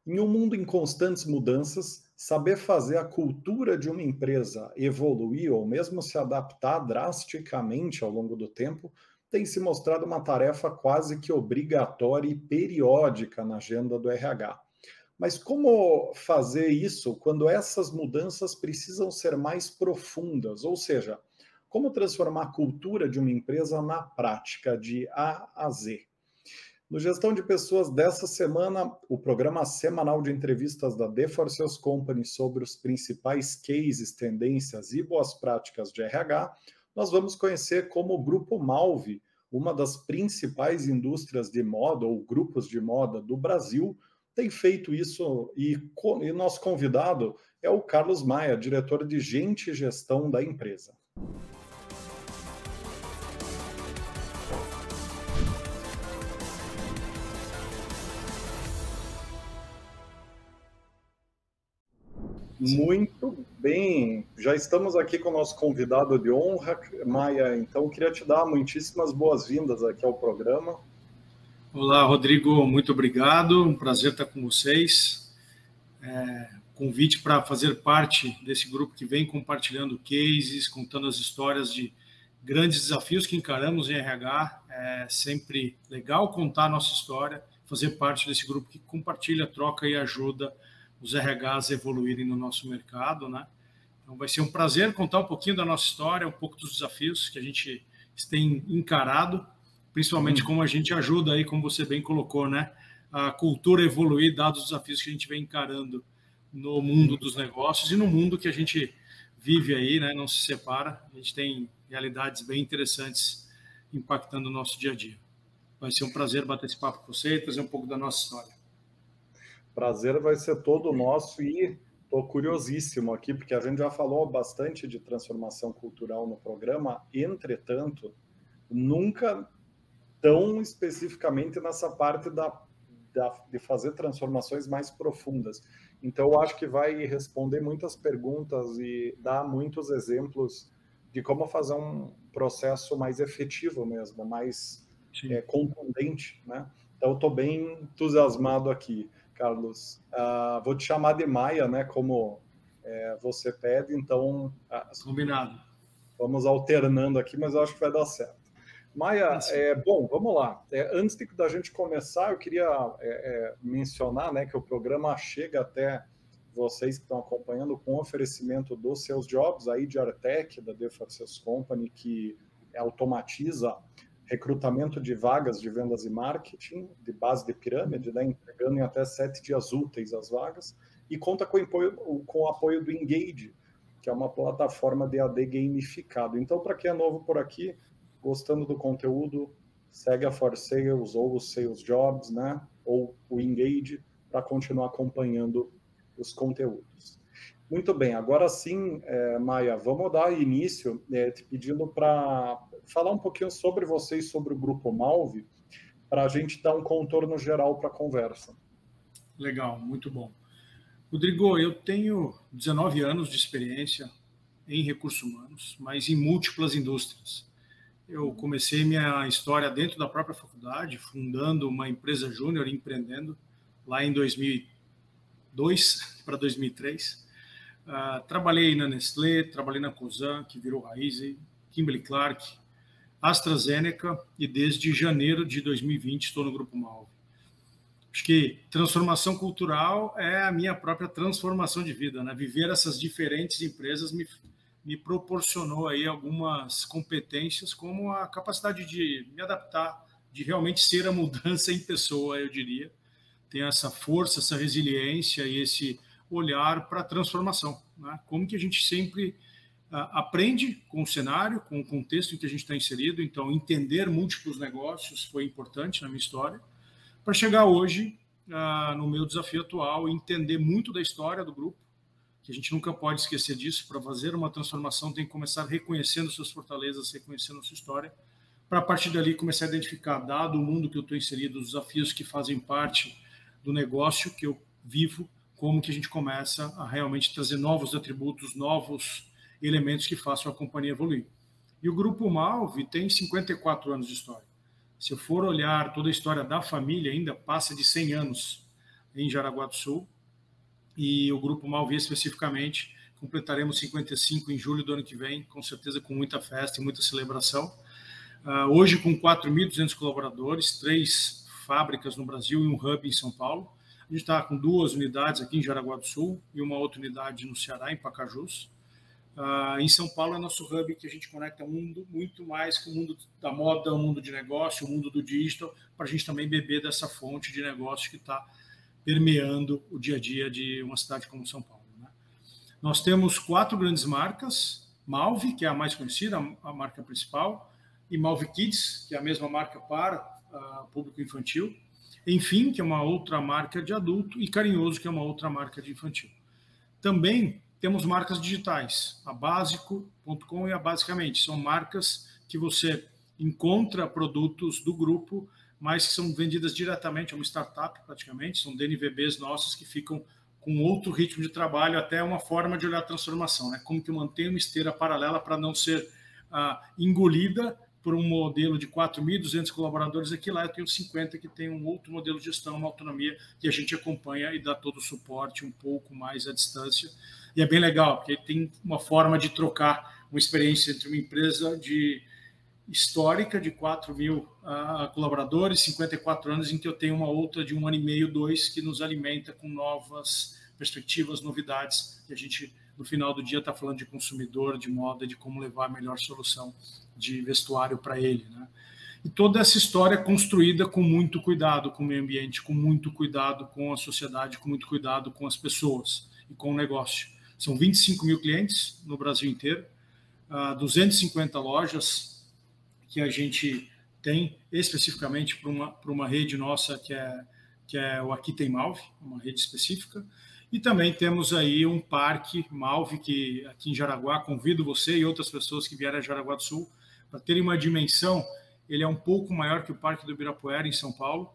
Em um mundo em constantes mudanças, saber fazer a cultura de uma empresa evoluir ou mesmo se adaptar drasticamente ao longo do tempo tem se mostrado uma tarefa quase que obrigatória e periódica na agenda do RH. Mas como fazer isso quando essas mudanças precisam ser mais profundas? Ou seja, como transformar a cultura de uma empresa na prática, de A a Z? No Gestão de Pessoas dessa semana, o programa semanal de entrevistas da The For Sales Company sobre os principais cases, tendências e boas práticas de RH, nós vamos conhecer como o Grupo Malve, uma das principais indústrias de moda ou grupos de moda do Brasil, tem feito isso e nosso convidado é o Carlos Maia, diretor de Gente e Gestão da empresa. Muito bem, já estamos aqui com o nosso convidado de honra, Maia, então queria te dar muitíssimas boas-vindas aqui ao programa. Olá, Rodrigo, muito obrigado, um prazer estar com vocês. Convite para fazer parte desse grupo que vem compartilhando cases, contando as histórias de grandes desafios que encaramos em RH. É sempre legal contar a nossa história, fazer parte desse grupo que compartilha, troca e ajuda os RHs a evoluírem no nosso mercado, né? Então vai ser um prazer contar um pouquinho da nossa história, um pouco dos desafios que a gente tem encarado, principalmente como a gente ajuda aí, como você bem colocou, né? A cultura evoluir, dados os desafios que a gente vem encarando no mundo dos negócios e no mundo que a gente vive aí, né? Não se separa. A gente tem realidades bem interessantes impactando o nosso dia a dia. Vai ser um prazer bater esse papo com você e trazer um pouco da nossa história. Prazer vai ser todo nosso e estou curiosíssimo aqui, porque a gente já falou bastante de transformação cultural no programa, entretanto, nunca tão especificamente nessa parte de fazer transformações mais profundas. Então, eu acho que vai responder muitas perguntas e dar muitos exemplos de como fazer um processo mais efetivo mesmo, mais contundente, né? Então, eu estou bem entusiasmado aqui, Carlos. Vou te chamar de Maia, né? Como você pede, então... Combinado. Vamos alternando aqui, mas eu acho que vai dar certo. Maia, bom, vamos lá. Antes da gente começar, eu queria mencionar, né, que o programa chega até vocês que estão acompanhando com o oferecimento dos seus jobs aí de Artec, da The For Sales Company, que automatiza recrutamento de vagas de vendas e marketing, de base de pirâmide, né, entregando em até 7 dias úteis as vagas, e conta com o apoio do Engage, que é uma plataforma de AD gamificado. Então, para quem é novo por aqui, gostando do conteúdo, segue a For Sales ou os Sales Jobs, né? Ou o Engage, para continuar acompanhando os conteúdos. Muito bem, agora sim, Maia, vamos dar início te pedindo para falar um pouquinho sobre vocês, sobre o Grupo Malve, para a gente dar um contorno geral para a conversa. Legal, muito bom. Rodrigo, eu tenho 19 anos de experiência em recursos humanos, mas em múltiplas indústrias. Eu comecei minha história dentro da própria faculdade, fundando uma empresa júnior, empreendendo, lá em 2002 para 2003. Trabalhei na Nestlé, trabalhei na Cosan, que virou Raizen, Kimberly-Clark, AstraZeneca, e desde janeiro de 2020 estou no Grupo Malve. Acho que transformação cultural é a minha própria transformação de vida, né? Viver essas diferentes empresas me proporcionou aí algumas competências, como a capacidade de me adaptar, de realmente ser a mudança em pessoa, eu diria. Tem essa força, essa resiliência e esse olhar para a transformação, né? Como que a gente sempre aprende com o cenário, com o contexto em que a gente está inserido. Então, entender múltiplos negócios foi importante na minha história, para chegar hoje, no meu desafio atual, entender muito da história do grupo, que a gente nunca pode esquecer disso. Para fazer uma transformação, tem que começar reconhecendo suas fortalezas, reconhecendo a sua história, para a partir dali começar a identificar, dado o mundo que eu estou inserido, os desafios que fazem parte do negócio que eu vivo, como que a gente começa a realmente trazer novos atributos, novos elementos que façam a companhia evoluir. E o Grupo Malve tem 54 anos de história. Se eu for olhar toda a história da família, ainda passa de 100 anos. em Jaraguá do Sul. E o Grupo Malvi, especificamente, completaremos 55 em julho do ano que vem, com certeza com muita festa e muita celebração. Hoje, com 4.200 colaboradores, 3 fábricas no Brasil e um hub em São Paulo. A gente está com 2 unidades aqui em Jaraguá do Sul e uma outra unidade no Ceará, em Pacajus. Em São Paulo é nosso hub que a gente conecta muito mais com o mundo da moda, o mundo de negócio, o mundo do digital, para a gente também beber dessa fonte de negócio que está permeando o dia a dia de uma cidade como São Paulo, né? Nós temos 4 grandes marcas: Malvi, que é a mais conhecida, a marca principal, e Malvi Kids, que é a mesma marca para público infantil, Enfim, que é uma outra marca de adulto, e Carinhoso, que é uma outra marca de infantil. Também temos marcas digitais, a Básico.com e a Basicamente. São marcas que você encontra produtos do grupo, mas que são vendidas diretamente, é uma startup praticamente, são DNVBs nossas que ficam com outro ritmo de trabalho, até uma forma de olhar a transformação, né? Como que manter uma esteira paralela para não ser engolida por um modelo de 4.200 colaboradores. Aqui lá eu tenho 50 que tem um outro modelo de gestão, uma autonomia, que a gente acompanha e dá todo o suporte um pouco mais à distância. E é bem legal, porque tem uma forma de trocar uma experiência entre uma empresa histórica de 4.000 colaboradores, 54 anos, em que eu tenho uma outra de 1 ano e meio, 2, que nos alimenta com novas perspectivas, novidades, e a gente, no final do dia, está falando de consumidor, de moda, de como levar a melhor solução de vestuário para ele, né? E toda essa história é construída com muito cuidado com o meio ambiente, com muito cuidado com a sociedade, com muito cuidado com as pessoas e com o negócio. São 25 mil clientes no Brasil inteiro, 250 lojas que a gente tem especificamente para uma rede nossa que é o Aqui Tem Malvi, uma rede específica. E também temos aí um parque Malvi, que aqui em Jaraguá, convido você e outras pessoas que vierem a Jaraguá do Sul para terem uma dimensão. Ele é um pouco maior que o Parque do Ibirapuera, em São Paulo,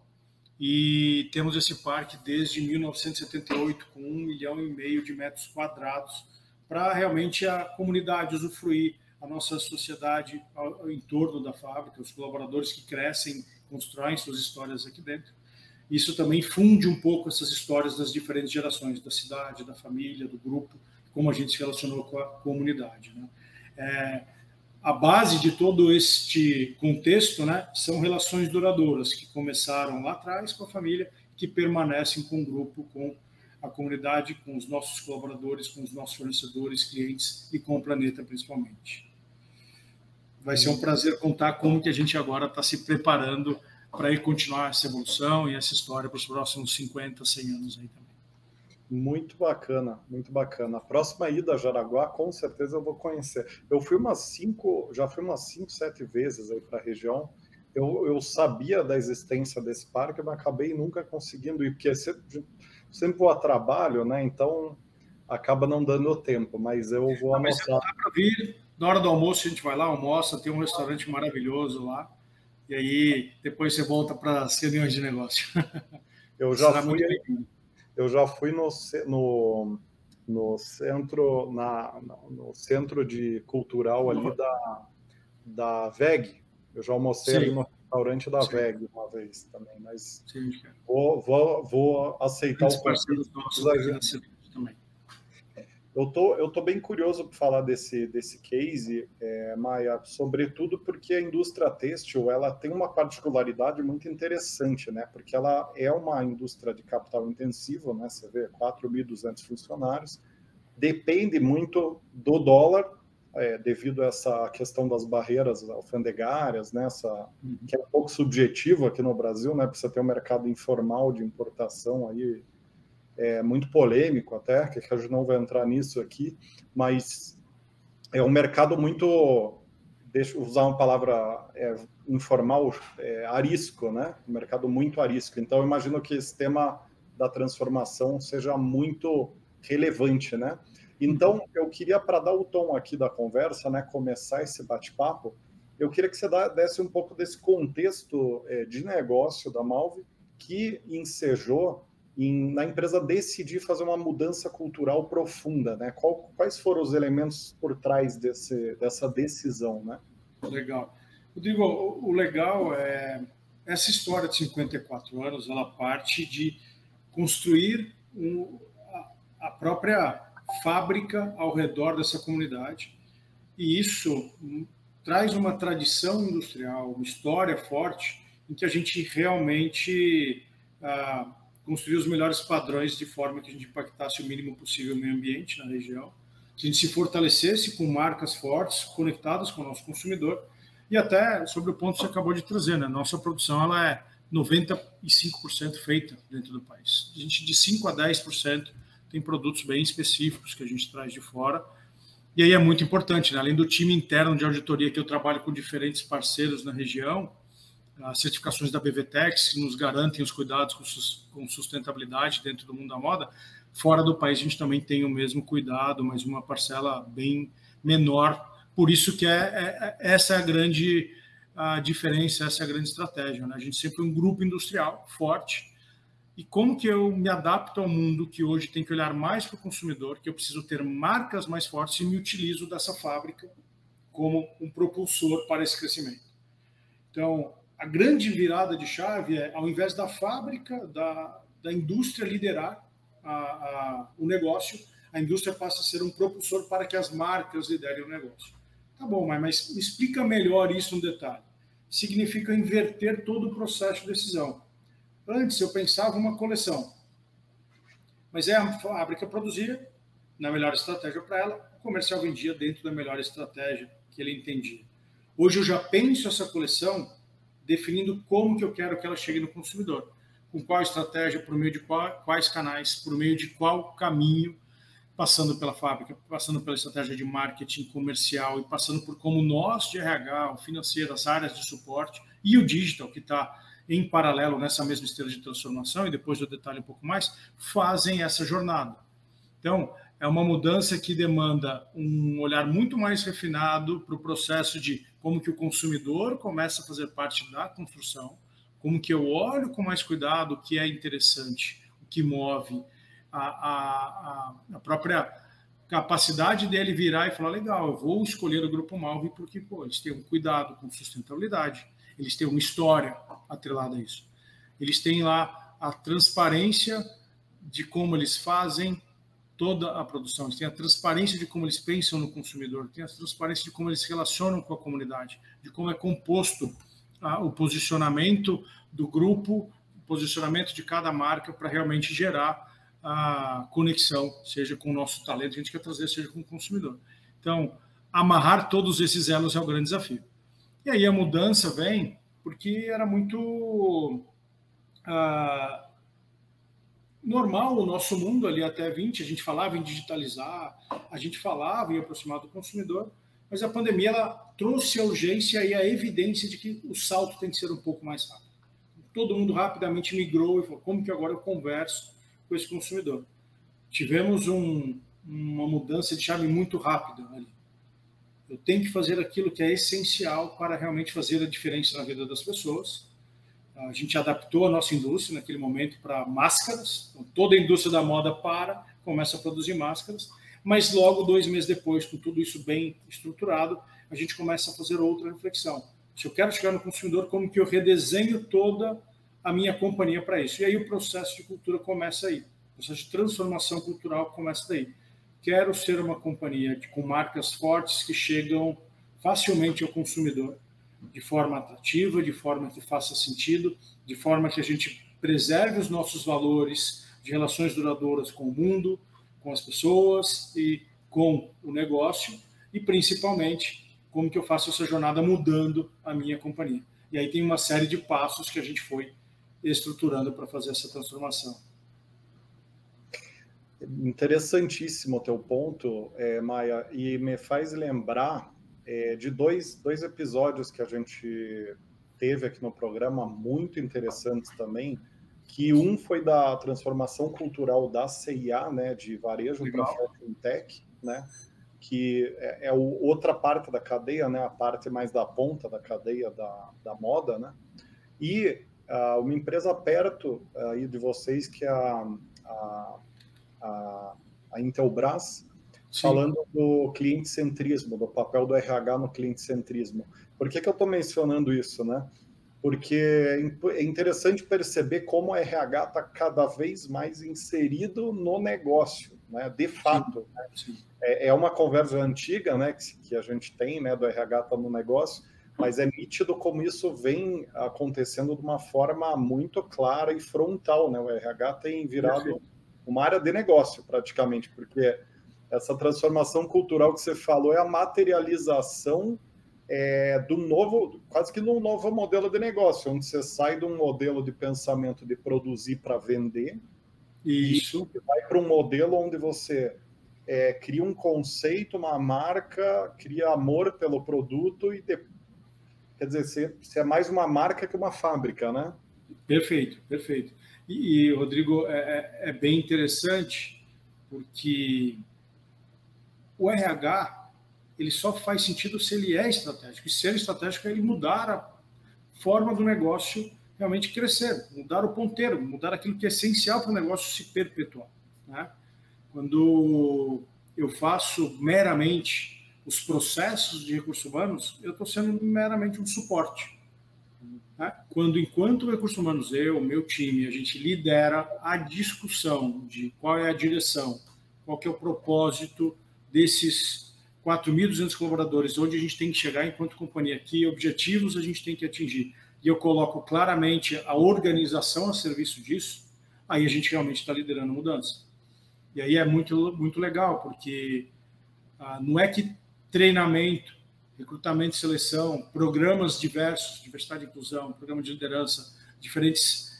e temos esse parque desde 1978, com 1,5 milhão de metros quadrados, para realmente a comunidade usufruir, a nossa sociedade em torno da fábrica, os colaboradores que crescem, constroem suas histórias aqui dentro. Isso também funde um pouco essas histórias das diferentes gerações, da cidade, da família, do grupo, como a gente se relacionou com a comunidade, né? A base de todo este contexto, né, são relações duradouras, que começaram lá atrás com a família, que permanecem com o grupo, com a comunidade, com os nossos colaboradores, com os nossos fornecedores, clientes e com o planeta, principalmente. Vai ser um prazer contar como que a gente agora está se preparando para ir continuar essa evolução e essa história para os próximos 50, 100 anos aí também. Muito bacana, muito bacana. A próxima ida a Jaraguá, com certeza eu vou conhecer. Eu fui já fui umas 5, 7 vezes aí para a região. Eu sabia da existência desse parque, mas acabei nunca conseguindo ir, porque sempre vou a trabalho, né? Então acaba não dando tempo, mas eu vou almoçar. Dá para vir, na hora do almoço a gente vai lá, almoça, tem um restaurante maravilhoso lá, e aí depois você volta para as reuniões de negócio. Eu já fui no centro, no centro cultural ali da VEG. Eu já almocei ali no restaurante da VEG uma vez também, mas vou aceitar o convite também. Eu tô bem curioso para falar desse case, Maia, sobretudo porque a indústria têxtil ela tem uma particularidade muito interessante, né? Porque ela é uma indústria de capital intensivo, né? Você vê 4.200 funcionários, depende muito do dólar, devido a essa questão das barreiras alfandegárias, né? Que é um pouco subjetivo aqui no Brasil, né? Porque você tem um mercado informal de importação aí, muito polêmico até, que a gente não vai entrar nisso aqui, mas é um mercado muito, deixa eu usar uma palavra informal, arisco, né? Um mercado muito arisco. Então, eu imagino que esse tema da transformação seja muito relevante, né? Então, eu queria, para dar o tom aqui da conversa, né, começar esse bate-papo, eu queria que você desse um pouco desse contexto de negócio da Malvi, que ensejou na empresa decidir fazer uma mudança cultural profunda, né? Quais foram os elementos por trás dessa decisão, né? Legal. Rodrigo, o legal é essa história de 54 anos, ela parte de construir a própria fábrica ao redor dessa comunidade. E isso traz uma tradição industrial, uma história forte, em que a gente realmente construiu os melhores padrões de forma que a gente impactasse o mínimo possível o meio ambiente na região, que a gente se fortalecesse com marcas fortes, conectadas com o nosso consumidor, e até sobre o ponto que você acabou de trazer, né? Nossa produção ela é 95% feita dentro do país. A gente, de 5% a 10%, tem produtos bem específicos que a gente traz de fora. E aí é muito importante, né? Além do time interno de auditoria, que eu trabalho com diferentes parceiros na região, as certificações da BVTEX, que nos garantem os cuidados com sustentabilidade dentro do mundo da moda, fora do país a gente também tem o mesmo cuidado, mas uma parcela bem menor. Por isso que essa é a grande diferença, essa é a grande estratégia, né? A gente sempre é um grupo industrial forte. E como que eu me adapto ao mundo que hoje tem que olhar mais para o consumidor, que eu preciso ter marcas mais fortes e me utilizo dessa fábrica como um propulsor para esse crescimento. Então, a grande virada de chave é, ao invés da fábrica, da indústria liderar o negócio, a indústria passa a ser um propulsor para que as marcas liderem o negócio. Tá bom, mas me explica melhor isso no detalhe. Significa inverter todo o processo de decisão. Antes eu pensava uma coleção, mas a fábrica produzia na melhor estratégia para ela, o comercial vendia dentro da melhor estratégia que ele entendia. Hoje eu já penso essa coleção definindo como que eu quero que ela chegue no consumidor, com qual estratégia, por meio de quais canais, por meio de qual caminho, passando pela fábrica, passando pela estratégia de marketing comercial e passando por como nós de RH, o financeiro, as áreas de suporte e o digital, que está em paralelo nessa mesma esteira de transformação, e depois eu detalho um pouco mais, fazem essa jornada. Então, é uma mudança que demanda um olhar muito mais refinado para o processo de como que o consumidor começa a fazer parte da construção, como que eu olho com mais cuidado o que é interessante, o que move, a própria capacidade dele virar e falar, legal, eu vou escolher o Grupo Malvi porque eles têm um cuidado com sustentabilidade, eles têm uma história atrelada a isso. Eles têm lá a transparência de como eles fazem toda a produção, eles têm a transparência de como eles pensam no consumidor, têm a transparência de como eles se relacionam com a comunidade, de como é composto o posicionamento do grupo, o posicionamento de cada marca para realmente gerar a conexão, seja com o nosso talento que a gente quer trazer, seja com o consumidor. Então, amarrar todos esses elos é o grande desafio. E aí a mudança vem porque era muito normal o nosso mundo ali até 20, a gente falava em digitalizar, a gente falava em aproximar do consumidor, mas a pandemia ela trouxe a urgência e a evidência de que o salto tem que ser um pouco mais rápido. Todo mundo rapidamente migrou e falou, como que agora eu converso com esse consumidor? Tivemos uma mudança de chave muito rápida ali. Eu tenho que fazer aquilo que é essencial para realmente fazer a diferença na vida das pessoas. A gente adaptou a nossa indústria naquele momento para máscaras. Então, toda a indústria da moda começa a produzir máscaras, mas logo 2 meses depois, com tudo isso bem estruturado, a gente começa a fazer outra reflexão. Se eu quero chegar no consumidor, como que eu redesenho toda a minha companhia para isso? E aí o processo de cultura começa aí. O processo de transformação cultural começa daí. Quero ser uma companhia com marcas fortes que chegam facilmente ao consumidor, de forma atrativa, de forma que faça sentido, de forma que a gente preserve os nossos valores de relações duradouras com o mundo, com as pessoas e com o negócio, e principalmente como que eu faço essa jornada mudando a minha companhia. E aí tem uma série de passos que a gente foi estruturando para fazer essa transformação. Interessantíssimo o teu ponto, Maia, e me faz lembrar de dois episódios que a gente teve aqui no programa, muito interessantes também, que um foi da transformação cultural da CIA, né, de varejo para Fashion Tech, né, que é outra parte da cadeia, né, a parte mais da ponta da cadeia da moda, né, e uma empresa perto aí de vocês, que é a Intelbras, sim, falando do cliente-centrismo, do papel do RH no cliente-centrismo. Por que eu estou mencionando isso, né? porque é interessante perceber como o RH está cada vez mais inserido no negócio, né? De fato. Né? É uma conversa antiga, né, que a gente tem, né, do RH estar no negócio, mas é nítido como isso vem acontecendo de uma forma muito clara e frontal, né? O RH tem virado uma área de negócio, praticamente, porque essa transformação cultural que você falou é a materialização do novo, quase que num novo modelo de negócio, onde você sai de um modelo de pensamento de produzir para vender Isso. e vai para um modelo onde você cria um conceito, uma marca, cria amor pelo produto e quer dizer, você é mais uma marca que uma fábrica, né? Perfeito, perfeito. E Rodrigo, é bem interessante porque o RH ele só faz sentido se ele é estratégico. E ser estratégico é ele mudar a forma do negócio realmente crescer, mudar o ponteiro, mudar aquilo que é essencial para o negócio se perpetuar. Né? Quando eu faço meramente os processos de recursos humanos, eu estou sendo meramente um suporte. Né? Quando, enquanto recursos humanos, meu time, a gente lidera a discussão de qual é a direção, qual que é o propósito desses 4.200 colaboradores, onde a gente tem que chegar enquanto companhia, que objetivos a gente tem que atingir, e eu coloco claramente a organização a serviço disso, aí a gente realmente está liderando a mudança. E aí é muito, muito legal, porque não é que treinamento, recrutamento e seleção, programas diversos, diversidade e inclusão, programa de liderança, diferentes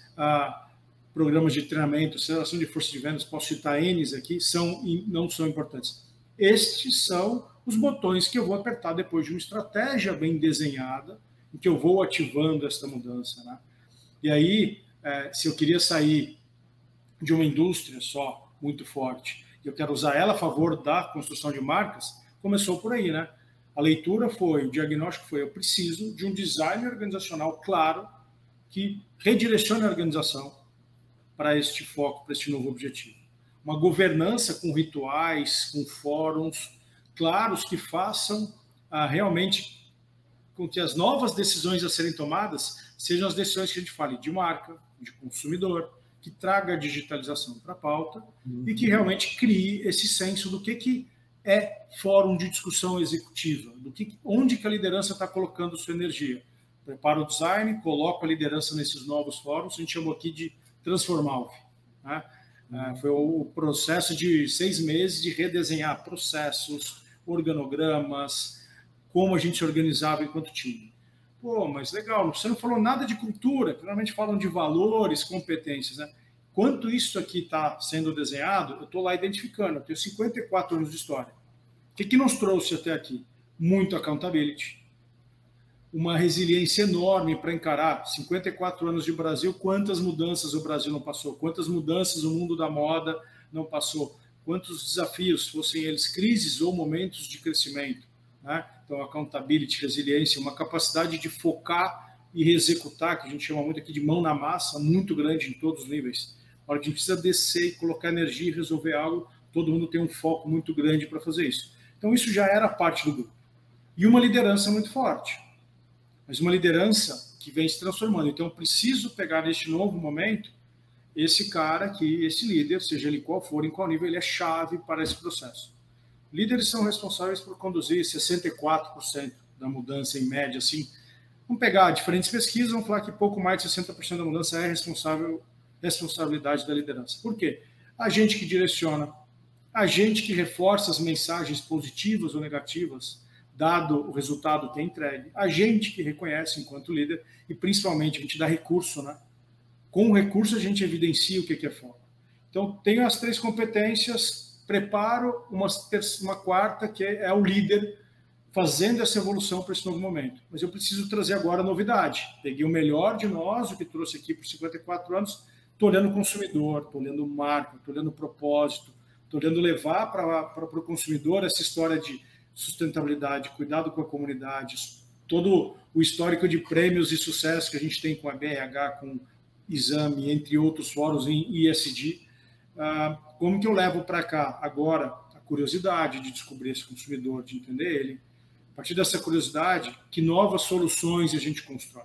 programas de treinamento, aceleração de força de vendas, posso citar N's aqui, não são importantes. Estes são os botões que eu vou apertar depois de uma estratégia bem desenhada, em que eu vou ativando essa mudança. Né? E aí, se eu queria sair de uma indústria só, muito forte, e eu quero usar ela a favor da construção de marcas, começou por aí, né? A leitura foi, o diagnóstico foi, eu preciso de um design organizacional claro que redirecione a organização para este foco, para este novo objetivo. Uma governança com rituais, com fóruns claros que façam realmente com que as novas decisões a serem tomadas sejam as decisões que a gente fale de marca, de consumidor, que traga a digitalização para a pauta e que realmente crie esse senso do que é fórum de discussão executiva, onde que a liderança está colocando sua energia. Prepara o design, coloca a liderança nesses novos fóruns, a gente chamou aqui de transformar. Né? Foi o processo de 6 meses de redesenhar processos, organogramas, como a gente se organizava enquanto time. Pô, mas legal, você não falou nada de cultura, normalmente falam de valores, competências, né? Quanto isso aqui está sendo desenhado, eu estou lá identificando, eu tenho 54 anos de história. O que nos trouxe até aqui? Muito accountability, uma resiliência enorme para encarar 54 anos de Brasil, quantas mudanças o Brasil não passou, quantas mudanças o mundo da moda não passou, quantos desafios, fossem eles crises ou momentos de crescimento. Né? Então, accountability, resiliência, uma capacidade de focar e executar, que a gente chama muito aqui de mão na massa, muito grande em todos os níveis. A hora que a gente precisa descer e colocar energia e resolver algo, todo mundo tem um foco muito grande para fazer isso. Então, isso já era parte do grupo. E uma liderança muito forte. Mas uma liderança que vem se transformando. Então, eu preciso pegar neste novo momento esse cara aqui, esse líder, seja ele qual for, em qual nível, ele é chave para esse processo. Líderes são responsáveis por conduzir 64% da mudança em média. Assim, vamos pegar diferentes pesquisas, vamos falar que pouco mais de 60% da mudança é responsabilidade da liderança. Por quê? A gente que direciona, a gente que reforça as mensagens positivas ou negativas, dado o resultado que é entregue, a gente que reconhece enquanto líder e, principalmente, a gente dá recurso, né? Com o recurso, a gente evidencia o que é foco. Então, tenho as 3 competências, preparo uma quarta, que é o líder fazendo essa evolução para esse novo momento. Mas eu preciso trazer agora a novidade. Peguei o melhor de nós, o que trouxe aqui por 54 anos, estou olhando o consumidor, estou olhando marca, estou olhando propósito, estou olhando levar para o consumidor essa história de sustentabilidade, cuidado com a comunidade, todo o histórico de prêmios e sucesso que a gente tem com a BRH, com Exame, entre outros fóruns em ESG. Como que eu levo para cá agora a curiosidade de descobrir esse consumidor, de entender ele? A partir dessa curiosidade, que novas soluções a gente constrói?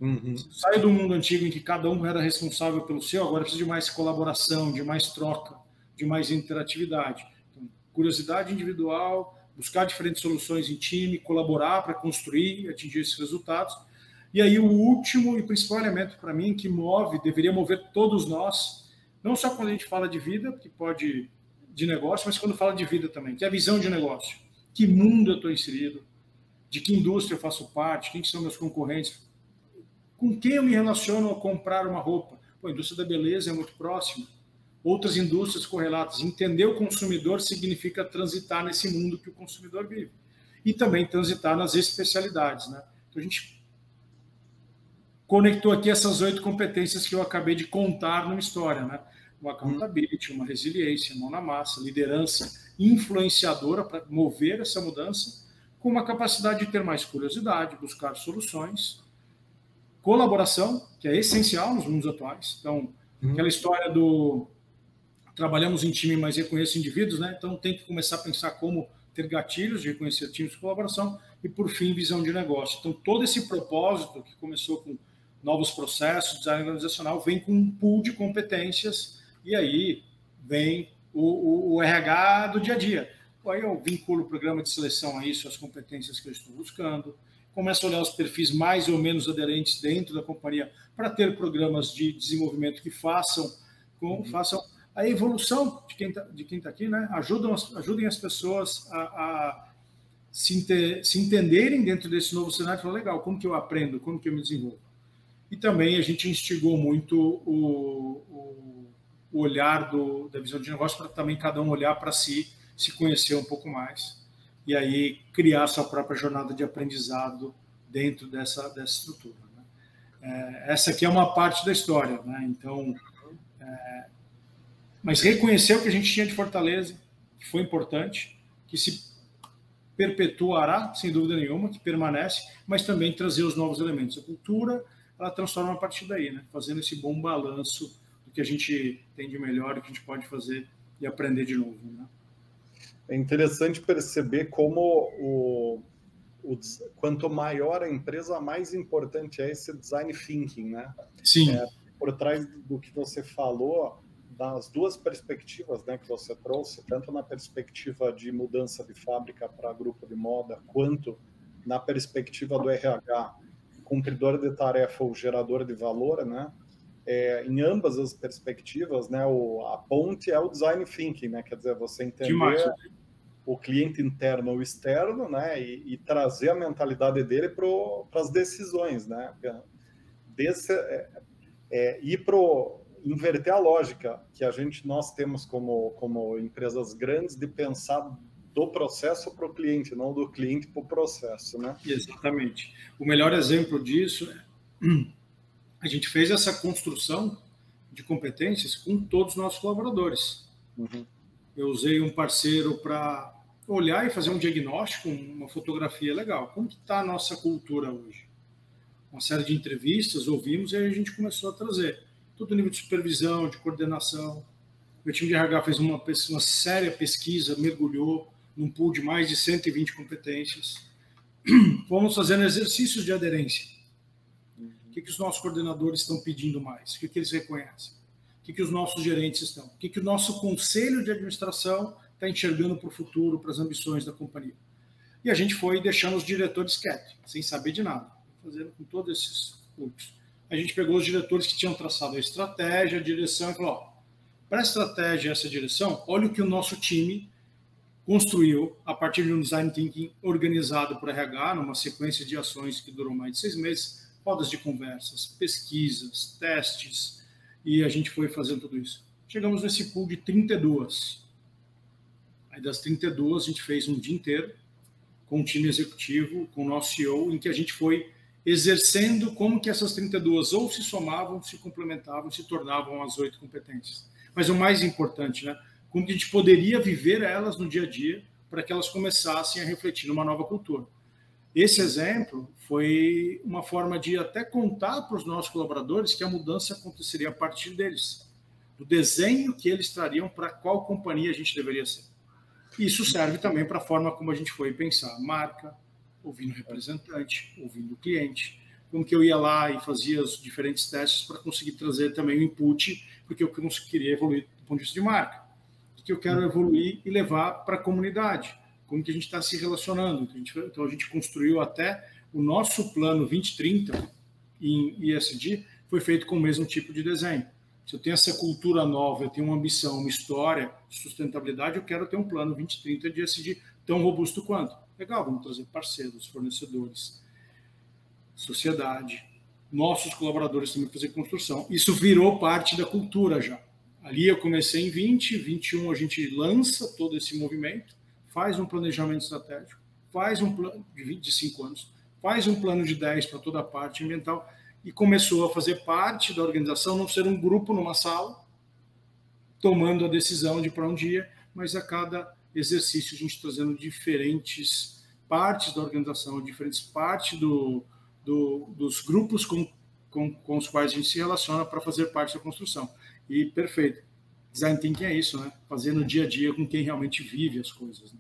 Uhum. Sai do mundo antigo em que cada um era responsável pelo seu, agora precisa de mais colaboração, de mais troca, de mais interatividade. Então, curiosidade individual, buscar diferentes soluções em time, colaborar para construir e atingir esses resultados. E aí o último e principal elemento para mim que deveria mover todos nós, não só quando a gente fala de vida, que pode de negócio, mas quando fala de vida também, que é a visão de negócio. Que mundo eu estou inserido? De que indústria eu faço parte? Quem são meus concorrentes? Com quem eu me relaciono ao comprar uma roupa? Pô, a indústria da beleza é muito próxima. Outras indústrias correlatas. Entender o consumidor significa transitar nesse mundo que o consumidor vive. E também transitar nas especialidades, né? Então, a gente conectou aqui essas 8 competências que eu acabei de contar numa história, né? Uma accountability, uma resiliência, mão na massa, liderança influenciadora para mover essa mudança, com uma capacidade de ter mais curiosidade, buscar soluções, colaboração, que é essencial nos mundos atuais. Então, aquela história do trabalhamos em time, mas reconheço indivíduos, né? Então, tem que começar a pensar como ter gatilhos de reconhecer times de colaboração e, por fim, visão de negócio. Então, todo esse propósito que começou com novos processos, design organizacional, vem com um pool de competências e aí vem o RH do dia a dia. Aí eu vinculo o programa de seleção a isso, as competências que eu estou buscando, começo a olhar os perfis mais ou menos aderentes dentro da companhia para ter programas de desenvolvimento que façam a evolução de quem está aqui, né? Ajudem as pessoas a se entenderem dentro desse novo cenário e falar, legal, como que eu aprendo, como que eu me desenvolvo? E também a gente instigou muito o olhar da visão de negócio para também cada um olhar para si, se conhecer um pouco mais e aí criar sua própria jornada de aprendizado dentro dessa estrutura, né? Essa aqui é uma parte da história, né? Então, mas reconhecer o que a gente tinha de fortaleza, que foi importante, que se perpetuará, sem dúvida nenhuma, que permanece, mas também trazer os novos elementos. A cultura, ela transforma a partir daí, né? Fazendo esse bom balanço do que a gente tem de melhor, o que a gente pode fazer e aprender de novo, né? É interessante perceber como quanto maior a empresa, mais importante é esse design thinking, né? Sim. Por trás do que você falou, das duas perspectivas, né, que você trouxe, tanto na perspectiva de mudança de fábrica para grupo de moda, quanto na perspectiva do RH, cumpridor de tarefa ou gerador de valor, né? Em ambas as perspectivas, né, a ponte é o design thinking, né? Quer dizer, você entender o cliente interno ou externo, né, e trazer a mentalidade dele para as decisões, né? Inverter a lógica que nós temos como empresas grandes de pensar do processo para o cliente, não do cliente para o processo, né? Exatamente. O melhor exemplo disso a gente fez essa construção de competências com todos os nossos colaboradores. Uhum. Eu usei um parceiro para olhar e fazer um diagnóstico, uma fotografia legal. Como que está a nossa cultura hoje? Uma série de entrevistas, ouvimos, e aí a gente começou a trazer todo o nível de supervisão, de coordenação. O time de RH fez uma séria pesquisa, mergulhou num pool de mais de 120 competências. Fomos fazendo exercícios de aderência. O que os nossos coordenadores estão pedindo mais? O que eles reconhecem? O que os nossos gerentes estão? O que o nosso conselho de administração está enxergando para o futuro, para as ambições da companhia? E a gente foi deixando os diretores quietos, sem saber de nada, fazendo com todos esses pontos. A gente pegou os diretores que tinham traçado a estratégia, a direção, e falou, para a estratégia, essa direção, olha o que o nosso time construiu a partir de um design thinking organizado por RH, numa sequência de ações que durou mais de 6 meses, rodas de conversas, pesquisas, testes, e a gente foi fazendo tudo isso. Chegamos nesse pool de 32. Aí das 32, a gente fez um dia inteiro com o time executivo, com o nosso CEO, em que a gente foi exercendo como que essas 32 ou se somavam, se complementavam, se tornavam as 8 competências. Mas o mais importante, né? Como que a gente poderia viver elas no dia a dia para que elas começassem a refletir numa nova cultura. Esse exemplo foi uma forma de até contar para os nossos colaboradores que a mudança aconteceria a partir deles, do desenho que eles trariam para qual companhia a gente deveria ser. Isso serve também para a forma como a gente foi pensar a marca, ouvindo o representante, ouvindo o cliente, como que eu ia lá e fazia os diferentes testes para conseguir trazer também o input, porque eu queria evoluir do ponto de vista de marca, o que eu quero evoluir e levar para a comunidade, como que a gente está se relacionando. Então, a gente construiu até o nosso plano 2030 em ESG, foi feito com o mesmo tipo de desenho. Se eu tenho essa cultura nova, eu tenho uma ambição, uma história de sustentabilidade, eu quero ter um plano 2030 de ESG tão robusto quanto. Legal, vamos trazer parceiros, fornecedores, sociedade, nossos colaboradores também fazer construção. Isso virou parte da cultura já. Ali eu comecei em 21 a gente lança todo esse movimento, faz um planejamento estratégico, faz um plano de 5 anos, faz um plano de 10 para toda a parte ambiental e começou a fazer parte da organização, não ser um grupo numa sala, tomando a decisão de para onde ia, mas a cada exercício a gente trazendo diferentes partes da organização, diferentes partes dos grupos com os quais a gente se relaciona para fazer parte da construção. E perfeito. Design thinking é isso, né? Fazer no dia a dia com quem realmente vive as coisas. Né?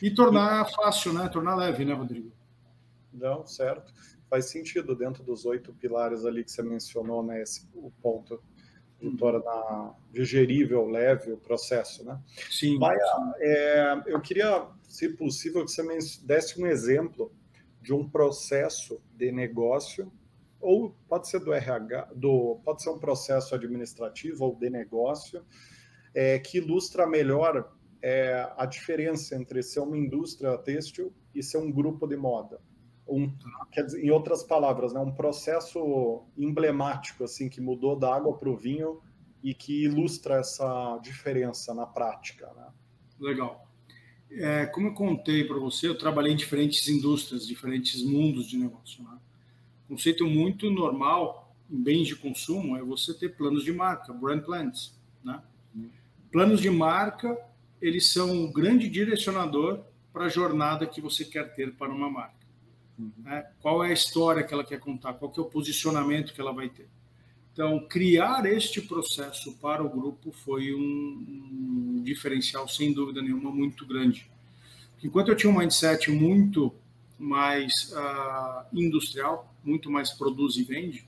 E tornar fácil, né? Tornar leve, né, Rodrigo? Não, certo. Faz sentido dentro dos 8 pilares ali que você mencionou, né? O ponto de tornar digerível, leve o processo, né? Sim. Maia, eu queria, se possível, que você me desse um exemplo de um processo de negócio, ou pode ser do RH, pode ser um processo administrativo ou de negócio, que ilustra melhor a diferença entre ser uma indústria têxtil e ser um grupo de moda. Quer dizer, em outras palavras, né, um processo emblemático assim, que mudou da água para o vinho e que ilustra essa diferença na prática. Né? Legal. Como eu contei para você, eu trabalhei em diferentes indústrias, diferentes mundos de negócio. Né? Um conceito muito normal em bens de consumo é você ter planos de marca, brand plans. Né? Planos de marca, eles são um grande direcionador para a jornada que você quer ter para uma marca. Né? Qual é a história que ela quer contar, qual que é o posicionamento que ela vai ter. Então, criar este processo para o grupo foi um diferencial, sem dúvida nenhuma, muito grande. Enquanto eu tinha um mindset muito mais industrial, muito mais produz e vende,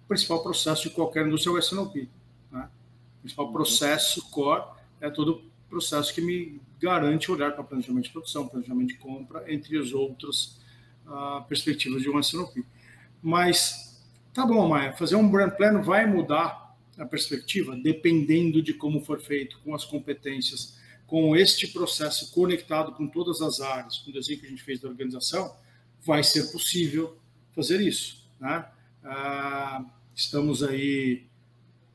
o principal processo de qualquer indústria é o S&OP. Né? O principal processo core é todo o processo que me garante olhar para planejamento de produção, planejamento de compra, entre as outras perspectivas de um S&OP. Mas, tá bom, Maia, fazer um brand plan vai mudar a perspectiva, dependendo de como for feito, com as competências, com este processo conectado com todas as áreas, com o desenho que a gente fez da organização, vai ser possível fazer isso. Né? Estamos aí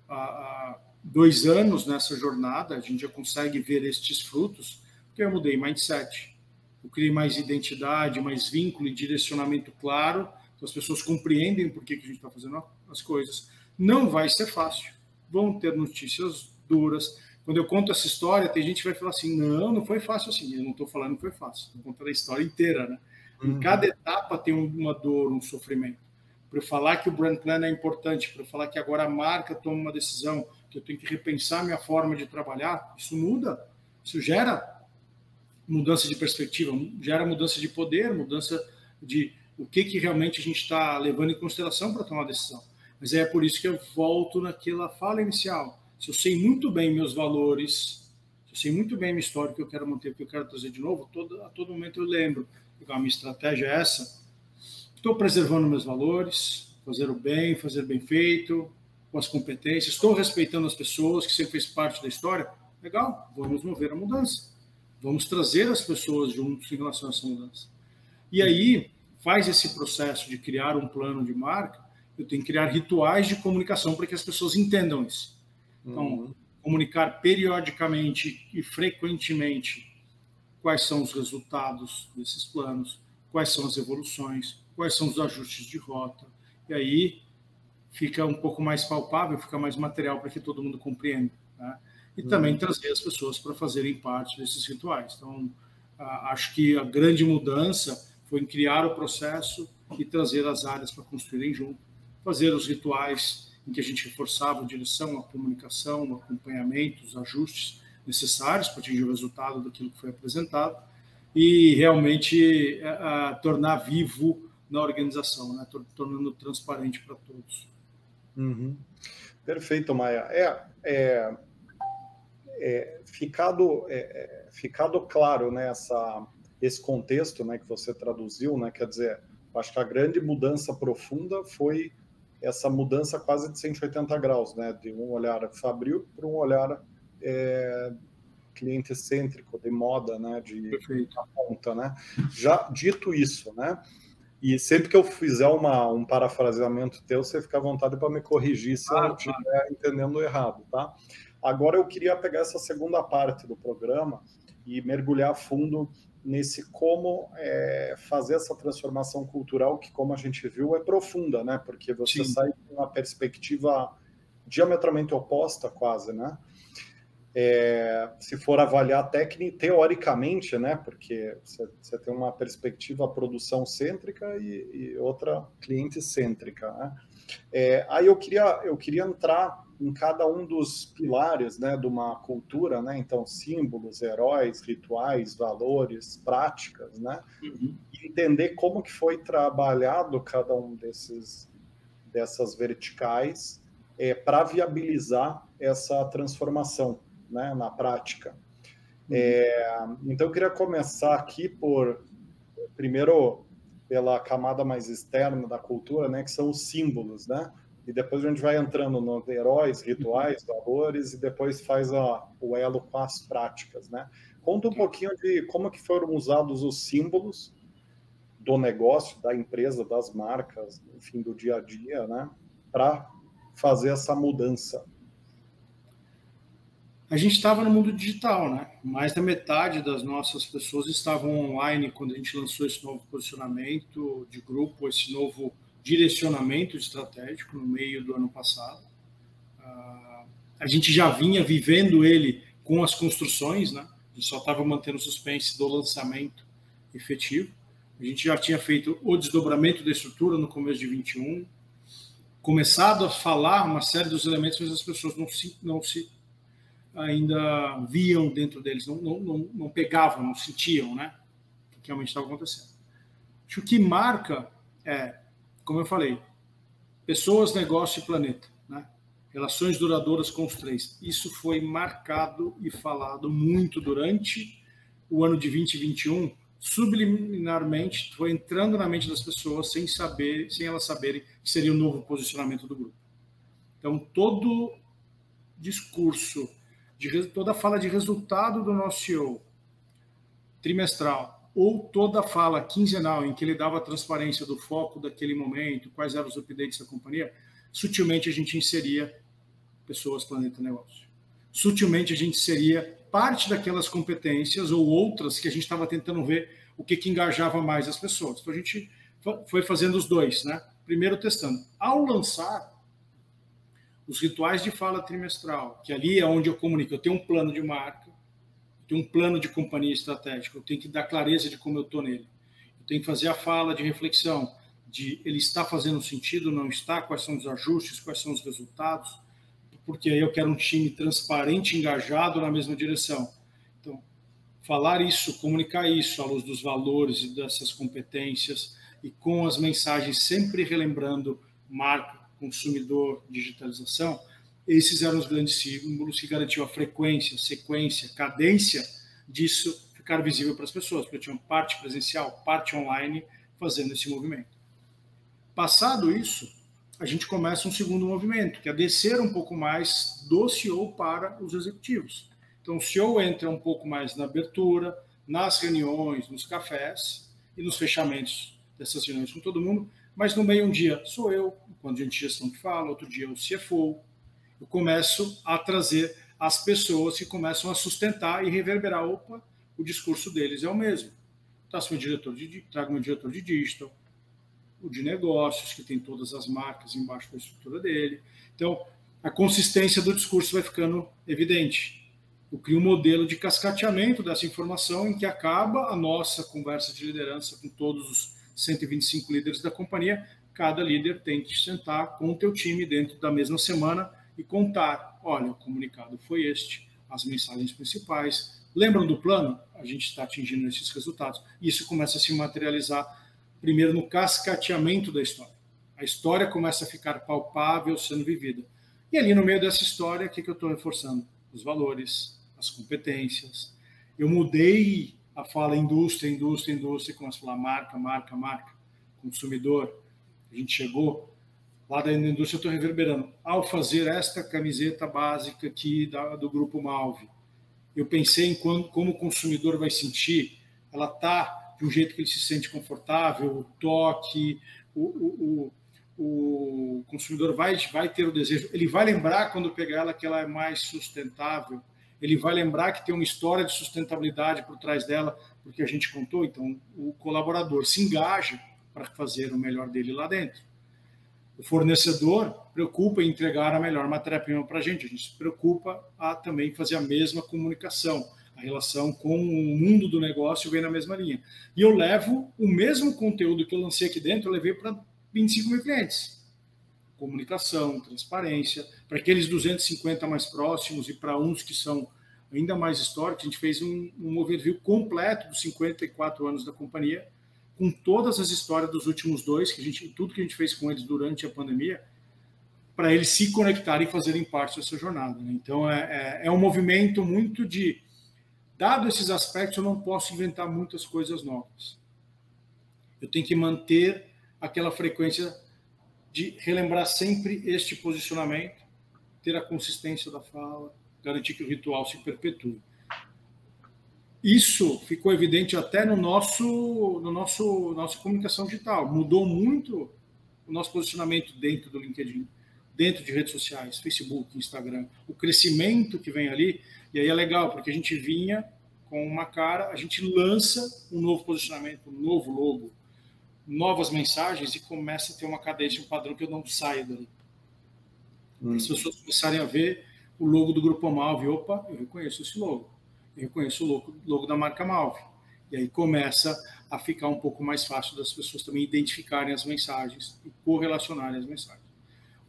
há 2 anos nessa jornada, a gente já consegue ver estes frutos, porque eu mudei mindset, eu criei mais identidade, mais vínculo e direcionamento claro, então as pessoas compreendem por que a gente está fazendo as coisas. Não vai ser fácil, vão ter notícias duras. Quando eu conto essa história, tem gente que vai falar assim, não foi fácil assim. Eu não estou falando que foi fácil, estou contando a história inteira. Né? Em cada etapa tem uma dor, um sofrimento. Para eu falar que o brand plan é importante, para eu falar que agora a marca toma uma decisão, que eu tenho que repensar a minha forma de trabalhar, isso muda, isso gera mudança de perspectiva, gera mudança de poder, mudança de o que realmente a gente está levando em consideração para tomar a decisão. Mas é por isso que eu volto naquela fala inicial. Se eu sei muito bem meus valores, se eu sei muito bem a minha história, o que eu quero manter, o que eu quero trazer de novo, a todo momento eu lembro. A minha estratégia é essa. Estou preservando meus valores, fazer o bem, fazer bem feito, com as competências. Estou respeitando as pessoas, que sempre fez parte da história. Legal, vamos mover a mudança. Vamos trazer as pessoas juntos em relação a essa mudança. E aí, faz esse processo de criar um plano de marca, eu tenho que criar rituais de comunicação para que as pessoas entendam isso. Então, comunicar periodicamente e frequentemente quais são os resultados desses planos, quais são as evoluções, quais são os ajustes de rota. E aí fica um pouco mais palpável, fica mais material para que todo mundo compreenda. Tá? E também trazer as pessoas para fazerem parte desses rituais. Então, acho que a grande mudança foi em criar o processo e trazer as áreas para construírem junto, fazer os rituais em que a gente reforçava a direção, a comunicação, o acompanhamento, os ajustes necessários para atingir o resultado daquilo que foi apresentado e realmente tornar vivo na organização, né? Tornando transparente para todos. Uhum. Perfeito, Maia. Ficado claro, né, esse contexto, né, que você traduziu, né, quer dizer, acho que a grande mudança profunda foi essa mudança quase de 180 graus, né, de um olhar fabril para um olhar cliente-cêntrico, de moda, né, de ponta, né. Já dito isso, né, e sempre que eu fizer um parafraseamento teu, você fica à vontade para me corrigir se eu estiver entendendo errado, tá? Agora eu queria pegar essa segunda parte do programa e mergulhar a fundo nesse como fazer essa transformação cultural que, como a gente viu, é profunda, né? Porque você sai com uma perspectiva diametralmente oposta, quase, né? Se for avaliar teoricamente, né? Porque você tem uma perspectiva produção cêntrica e outra cliente cêntrica, né? Aí eu queria entrar em cada um dos pilares, né, de uma cultura, né? Então, símbolos, heróis, rituais, valores, práticas, né? E entender como que foi trabalhado cada um dessas verticais para viabilizar essa transformação, né, na prática. Então, eu queria começar aqui primeiro, pela camada mais externa da cultura, né, que são os símbolos, né? E depois a gente vai entrando nos heróis, rituais, valores, e depois faz o elo com as práticas, né? Conta um pouquinho de como que foram usados os símbolos do negócio, da empresa, das marcas, enfim, do dia a dia, né? Para fazer essa mudança. A gente estava no mundo digital, né? Mais da metade das nossas pessoas estavam online quando a gente lançou esse novo posicionamento de grupo, esse novo direcionamento estratégico no meio do ano passado. A gente já vinha vivendo ele com as construções, né? A gente só estava mantendo o suspense do lançamento efetivo. A gente já tinha feito o desdobramento da estrutura no começo de 21, começado a falar uma série dos elementos, mas as pessoas não se ainda viam dentro deles, não pegavam, não sentiam, né? O que realmente estava acontecendo. Acho que o que marca como eu falei, pessoas, negócio e planeta, né? Relações duradouras com os três. Isso foi marcado e falado muito durante o ano de 2021, subliminarmente, foi entrando na mente das pessoas sem elas saberem que seria o novo posicionamento do grupo. Então, todo discurso, toda fala de resultado do nosso CEO trimestral, ou toda fala quinzenal em que ele dava a transparência do foco daquele momento, quais eram os updates da companhia, sutilmente a gente inseria pessoas, planeta, negócio. Sutilmente a gente inseria parte daquelas competências ou outras que a gente estava tentando ver o que engajava mais as pessoas. Então a gente foi fazendo os dois, né? Primeiro testando. Ao lançar os rituais de fala trimestral, que ali é onde eu comunico, eu tenho um plano de marca, tenho um plano de companhia estratégica, eu tenho que dar clareza de como eu estou nele. Eu tenho que fazer a fala de reflexão, de ele está fazendo sentido, não está, quais são os ajustes, quais são os resultados, porque aí eu quero um time transparente, engajado na mesma direção. Então, falar isso, comunicar isso à luz dos valores e dessas competências e com as mensagens sempre relembrando marca, consumidor, digitalização, esses eram os grandes símbolos que garantiam a frequência, sequência, cadência disso ficar visível para as pessoas, porque tinha parte presencial, parte online fazendo esse movimento. Passado isso, a gente começa um segundo movimento, que é descer um pouco mais do CEO para os executivos. Então, o CEO entra um pouco mais na abertura, nas reuniões, nos cafés e nos fechamentos dessas reuniões com todo mundo, mas no meio um dia sou eu, quando a gente gestão que fala, outro dia o CFO. Eu começo a trazer as pessoas que começam a sustentar e reverberar, o discurso deles é o mesmo. Trago meu diretor de digital, o de negócios, que tem todas as marcas embaixo da estrutura dele. Então, a consistência do discurso vai ficando evidente. Eu crio um modelo de cascateamento dessa informação em que acaba a nossa conversa de liderança com todos os 125 líderes da companhia. Cada líder tem que sentar com o teu time dentro da mesma semana e contar, olha, o comunicado foi este, as mensagens principais. Lembram do plano? A gente está atingindo esses resultados. Isso começa a se materializar primeiro no cascateamento da história. A história começa a ficar palpável, sendo vivida. E ali no meio dessa história, o que eu estou reforçando? Os valores, as competências. Eu mudei a fala indústria, indústria, indústria, começo a falar marca, marca, marca, consumidor. A gente chegou lá da indústria, eu estou reverberando. Ao fazer esta camiseta básica aqui do Grupo Malve, eu pensei em como o consumidor vai sentir. Ela está de um jeito que ele se sente confortável, o toque, o consumidor vai ter o desejo. Ele vai lembrar, quando pegar ela, que ela é mais sustentável. Ele vai lembrar que tem uma história de sustentabilidade por trás dela, porque a gente contou. Então, o colaborador se engaja para fazer o melhor dele lá dentro. O fornecedor preocupa em entregar a melhor matéria-prima para a gente se preocupa a também fazer a mesma comunicação. A relação com o mundo do negócio vem na mesma linha. E eu levo o mesmo conteúdo que eu lancei aqui dentro, eu levei para 25 mil clientes. Comunicação, transparência, para aqueles 250 mais próximos e para uns que são ainda mais históricos, a gente fez um overview completo dos 54 anos da companhia, com todas as histórias dos últimos 2, tudo que a gente fez com eles durante a pandemia, para eles se conectarem e fazerem parte dessa jornada. Né? Então, é um movimento muito de... Dado esses aspectos, eu não posso inventar muitas coisas novas. Eu tenho que manter aquela frequência de relembrar sempre este posicionamento, ter a consistência da fala, garantir que o ritual se perpetue. Isso ficou evidente até no nossa comunicação digital. Mudou muito o nosso posicionamento dentro do LinkedIn, dentro de redes sociais, Facebook, Instagram. O crescimento que vem ali, e aí é legal, porque a gente vinha com uma cara, a gente lança um novo posicionamento, um novo logo, novas mensagens e começa a ter uma cadência, um padrão que eu não saio dali. As pessoas começarem a ver o logo do Grupo Malve, opa, eu reconheço esse logo. Eu reconheço o logo da marca Malve. E aí começa a ficar um pouco mais fácil das pessoas também identificarem as mensagens e correlacionarem as mensagens.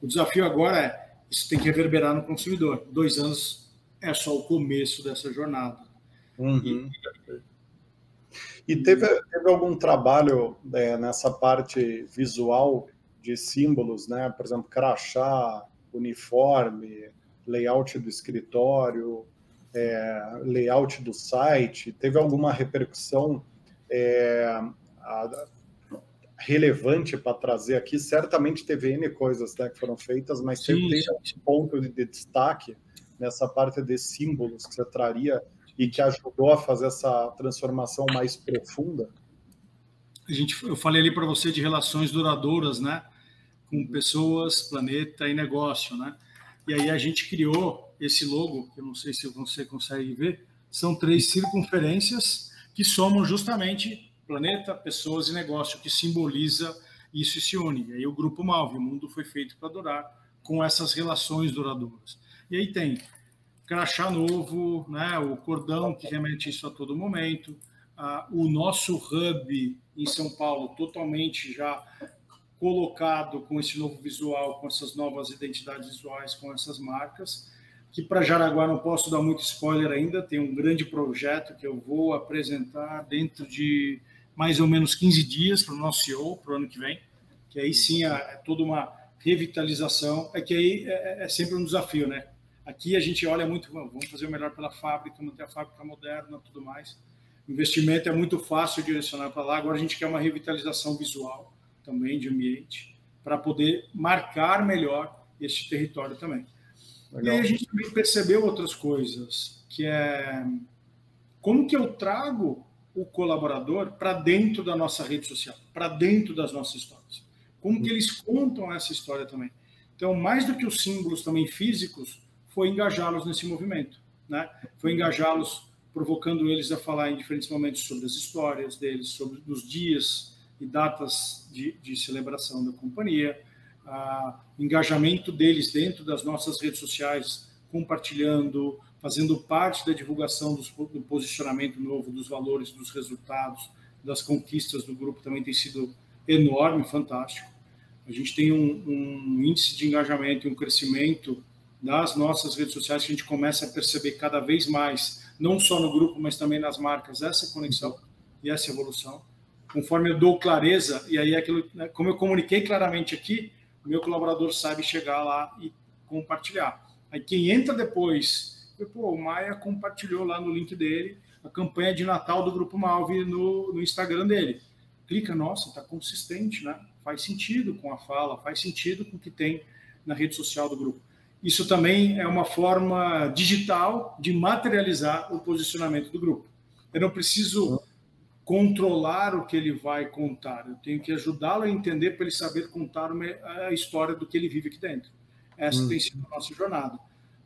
O desafio agora isso tem que reverberar no consumidor. 2 anos é só o começo dessa jornada. E teve algum trabalho nessa parte visual de símbolos, né? Por exemplo, crachá, uniforme, layout do escritório, layout do site, teve alguma repercussão relevante para trazer aqui? Certamente teve N coisas, né, que foram feitas, mas teve um ponto de destaque nessa parte de símbolos que você traria e que ajudou a fazer essa transformação mais profunda? Eu falei ali para você de relações duradouras, né, com pessoas, planeta e negócio, né? E aí a gente criou esse logo, que eu não sei se você consegue ver, são 3 circunferências que somam justamente planeta, pessoas e negócio, que simboliza isso e se une. E aí o Grupo Malve, o mundo foi feito para durar, com essas relações duradouras. E aí tem crachá novo, né, o cordão que remete isso a todo momento, o nosso hub em São Paulo totalmente já colocado com esse novo visual, com essas novas identidades visuais, com essas marcas, que para Jaraguá não posso dar muito spoiler ainda, tem um grande projeto que eu vou apresentar dentro de mais ou menos 15 dias para o nosso CEO, para o ano que vem, que aí sim é toda uma revitalização, que aí é sempre um desafio, né? Aqui a gente olha muito, vamos fazer o melhor pela fábrica, manter a fábrica moderna e tudo mais. O investimento é muito fácil direcionar para lá, agora a gente quer uma revitalização visual também de ambiente, para poder marcar melhor este território também. Legal. E aí a gente também percebeu outras coisas, que é como que eu trago o colaborador para dentro da nossa rede social, para dentro das nossas histórias. Como que eles contam essa história também. Então, mais do que os símbolos também físicos, foi engajá-los nesse movimento, né? Foi engajá-los, provocando eles a falar em diferentes momentos sobre as histórias deles, sobre os dias e datas de celebração da companhia, engajamento deles dentro das nossas redes sociais, compartilhando, fazendo parte da divulgação do posicionamento novo, dos valores, dos resultados, das conquistas do grupo também tem sido enorme, fantástico. A gente tem um índice de engajamento e um crescimento das nossas redes sociais que a gente começa a perceber cada vez mais, não só no grupo, mas também nas marcas, essa conexão e essa evolução. conforme eu dou clareza, e aí aquilo, né, como eu comuniquei claramente aqui, o meu colaborador sabe chegar lá e compartilhar. Aí quem entra depois, pô, o Maia compartilhou lá no link dele a campanha de Natal do Grupo Malve no Instagram dele. Clica, nossa, está consistente, né? Faz sentido com a fala, faz sentido com o que tem na rede social do grupo. Isso também é uma forma digital de materializar o posicionamento do grupo. Eu não preciso controlar o que ele vai contar, eu tenho que ajudá-lo a entender para ele saber contar a história do que ele vive aqui dentro. Essa tem sido a nossa jornada.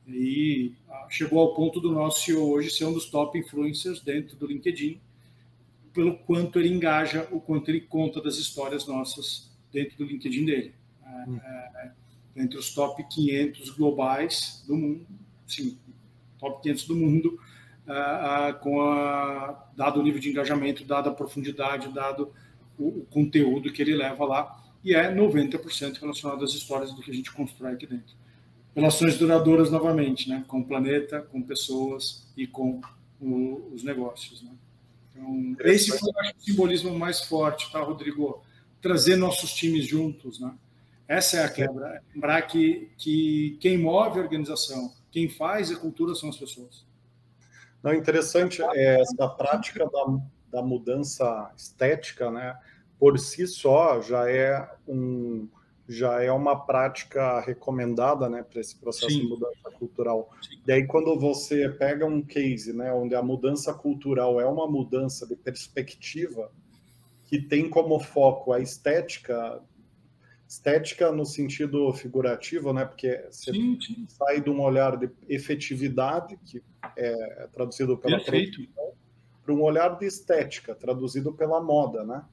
E chegou ao ponto do nosso CEO hoje ser um dos top influencers dentro do LinkedIn, pelo quanto ele engaja, o quanto ele conta das histórias nossas dentro do LinkedIn dele. Entre os top 500 globais do mundo, sim, top 500 do mundo, dado o nível de engajamento, dada a profundidade, dado o conteúdo que ele leva lá, e é 90% relacionado às histórias do que a gente constrói aqui dentro. Relações duradouras novamente, né? Com o planeta, com pessoas e com os negócios, né? Então, esse foi o simbolismo mais forte, tá, Rodrigo? Trazer nossos times juntos, né? Essa é a quebra. Lembrar que quem move a organização, quem faz a cultura são as pessoas. Não, interessante essa prática da mudança estética, né? Por si só já é uma prática recomendada, né, para esse processo de mudança cultural. E aí, quando você pega um case, né, onde a mudança cultural é uma mudança de perspectiva que tem como foco a estética no sentido figurativo, né, porque você sai de um olhar de efetividade, que é traduzido pela produção, para um olhar de estética, traduzido pela moda, né?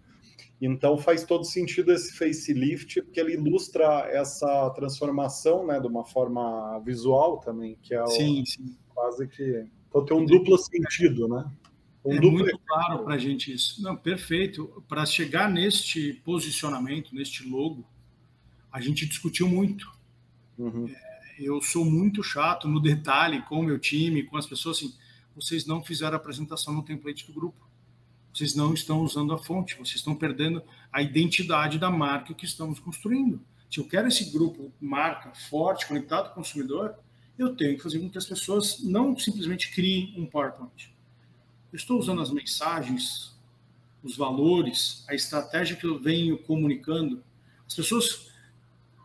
Então faz todo sentido esse facelift, porque ele ilustra essa transformação, né, de uma forma visual também, que é quase que... Então tem um duplo sentido, né? Muito claro para a gente isso. Não, perfeito. Para chegar neste posicionamento, neste logo, a gente discutiu muito. Eu sou muito chato no detalhe com o meu time, com as pessoas, assim, vocês não fizeram a apresentação no template do grupo. Vocês não estão usando a fonte, vocês estão perdendo a identidade da marca que estamos construindo. Se eu quero esse grupo, marca, forte, conectado com o consumidor, eu tenho que fazer com que as pessoas não simplesmente criem um PowerPoint. Eu estou usando as mensagens, os valores, a estratégia que eu venho comunicando. As pessoas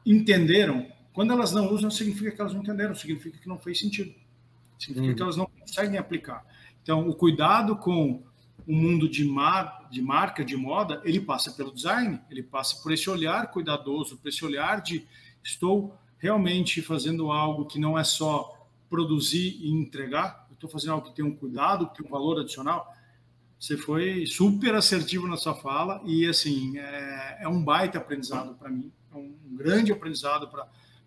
entenderam. Quando elas não usam, significa que elas não entenderam, significa que não fez sentido. Significa que elas não conseguem aplicar. Então, o cuidado com o mundo de marca, de moda, ele passa pelo design, ele passa por esse olhar cuidadoso, por esse olhar de estou realmente fazendo algo que não é só produzir e entregar, eu estou fazendo algo que tem um cuidado, que tem um valor adicional. Você foi super assertivo na sua fala e, assim, é um baita aprendizado para mim, é um grande aprendizado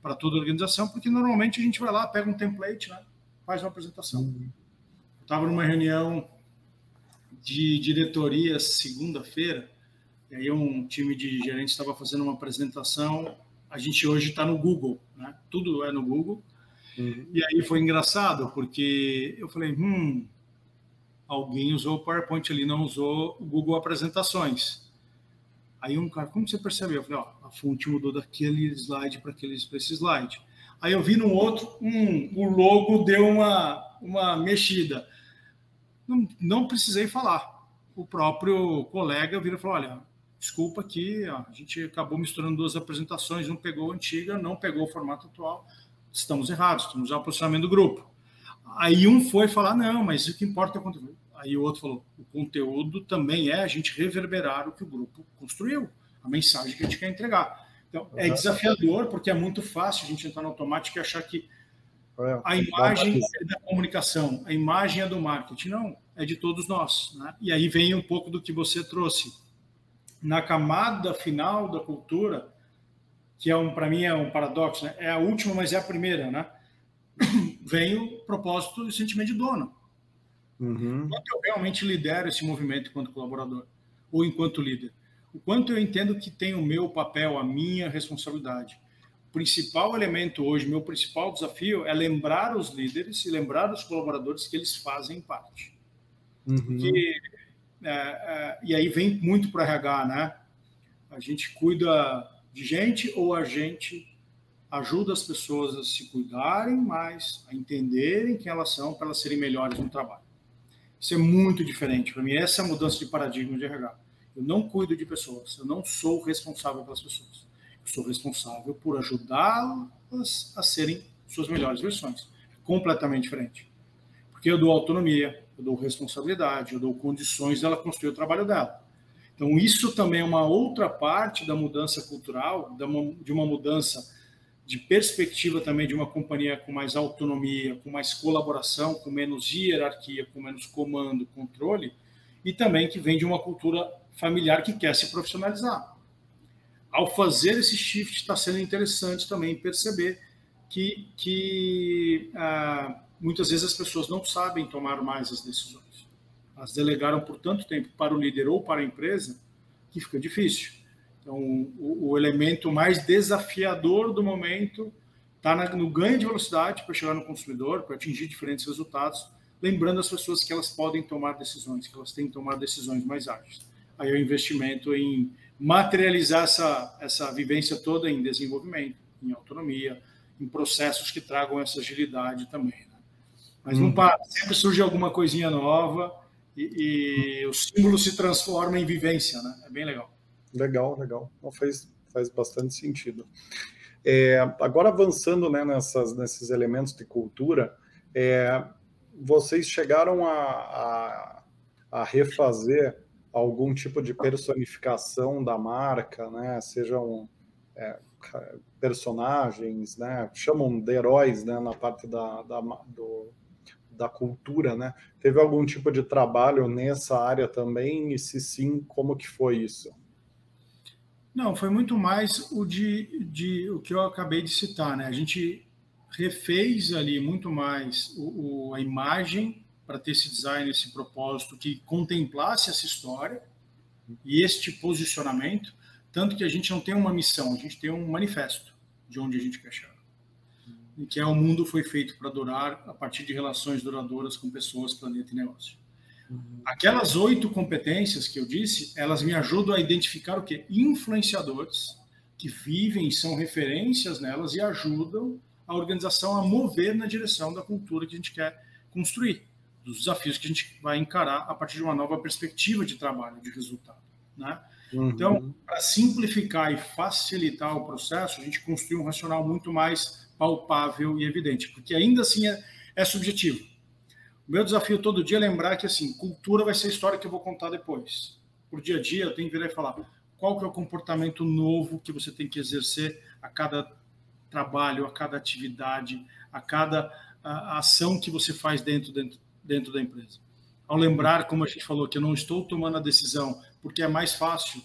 para toda a organização, porque normalmente a gente vai lá, pega um template, né, faz uma apresentação. Eu estava numa reunião de diretoria segunda-feira, e aí um time de gerentes estava fazendo uma apresentação. A gente hoje está no Google, né? Tudo é no Google. E aí foi engraçado, porque eu falei, alguém usou o PowerPoint ali, não usou o Google Apresentações. Aí um cara, como você percebeu? Eu falei, a fonte mudou daquele slide para esse slide. Aí eu vi no outro, o logo deu uma mexida. Não precisei falar. O próprio colega vira e falou, olha, desculpa aqui, a gente acabou misturando duas apresentações, não pegou a antiga, não pegou o formato atual, estamos errados, estamos ao posicionamento do grupo. Aí um foi falar, não, mas o que importa é o conteúdo. Aí o outro falou, o conteúdo também é a gente reverberar o que o grupo construiu, a mensagem que a gente quer entregar. Então, é desafiador, porque é muito fácil a gente entrar no automático e achar que a imagem é da comunicação, a imagem é do marketing. Não, é de todos nós, né? E aí vem um pouco do que você trouxe. Na camada final da cultura, que para mim é um paradoxo, né? É a última, mas é a primeira, né? Vem o propósito e o sentimento de dono. Quanto eu realmente lidero esse movimento enquanto colaborador ou enquanto líder? O quanto eu entendo que tem o meu papel, a minha responsabilidade. O principal elemento hoje, meu principal desafio é lembrar os líderes e lembrar os colaboradores que eles fazem parte. Porque e aí vem muito para o RH, né? A gente cuida de gente ou a gente ajuda as pessoas a se cuidarem mais, a entenderem quem elas são para elas serem melhores no trabalho. Isso é muito diferente. Para mim, essa é a mudança de paradigma de RH. Eu não cuido de pessoas, eu não sou responsável pelas pessoas. Eu sou responsável por ajudá-las a serem suas melhores versões. Completamente diferente. Porque eu dou autonomia, eu dou responsabilidade, eu dou condições dela construir o trabalho dela. Então, isso também é uma outra parte da mudança cultural, de uma mudança de perspectiva também de uma companhia com mais autonomia, com mais colaboração, com menos hierarquia, com menos comando, controle, e também que vem de uma cultura familiar que quer se profissionalizar. Ao fazer esse shift, está sendo interessante também perceber que muitas vezes as pessoas não sabem tomar mais as decisões. Elas delegaram por tanto tempo para o líder ou para a empresa que fica difícil. Então, o elemento mais desafiador do momento está no ganho de velocidade para chegar no consumidor, para atingir diferentes resultados, lembrando as pessoas que elas podem tomar decisões, que elas têm que tomar decisões mais ágeis. Aí é o investimento em materializar essa vivência toda em desenvolvimento, em autonomia, em processos que tragam essa agilidade também. Né? Mas não para, sempre surge alguma coisinha nova e o símbolo se transforma em vivência, né? É bem legal. Legal. Não, faz bastante sentido. Agora, avançando, né, nesses elementos de cultura, vocês chegaram a refazer algum tipo de personificação da marca, né? Sejam personagens, né? Chamam de heróis, né? Na parte da cultura, né? Teve algum tipo de trabalho nessa área também? E se sim, como que foi isso? Não, foi muito mais o que eu acabei de citar, né? A gente refez ali muito mais a imagem para ter esse design, esse propósito que contemplasse essa história e este posicionamento, tanto que a gente não tem uma missão, a gente tem um manifesto de onde a gente quer chegar. E que o mundo foi feito para durar a partir de relações duradouras com pessoas, planeta e negócio. Aquelas 8 competências que eu disse, elas me ajudam a identificar o quê? Influenciadores que vivem, são referências nelas e ajudam a organização a mover na direção da cultura que a gente quer construir, dos desafios que a gente vai encarar a partir de uma nova perspectiva de trabalho, de resultado. Né? Então, para simplificar e facilitar o processo, a gente construiu um racional muito mais palpável e evidente, porque ainda assim é subjetivo. O meu desafio todo dia é lembrar que, assim, cultura vai ser a história que eu vou contar depois. Por dia a dia, eu tenho que virar e falar qual que é o comportamento novo que você tem que exercer a cada trabalho, a cada atividade, a cada ação que você faz dentro da empresa. Ao lembrar, como a gente falou, que eu não estou tomando a decisão porque é mais fácil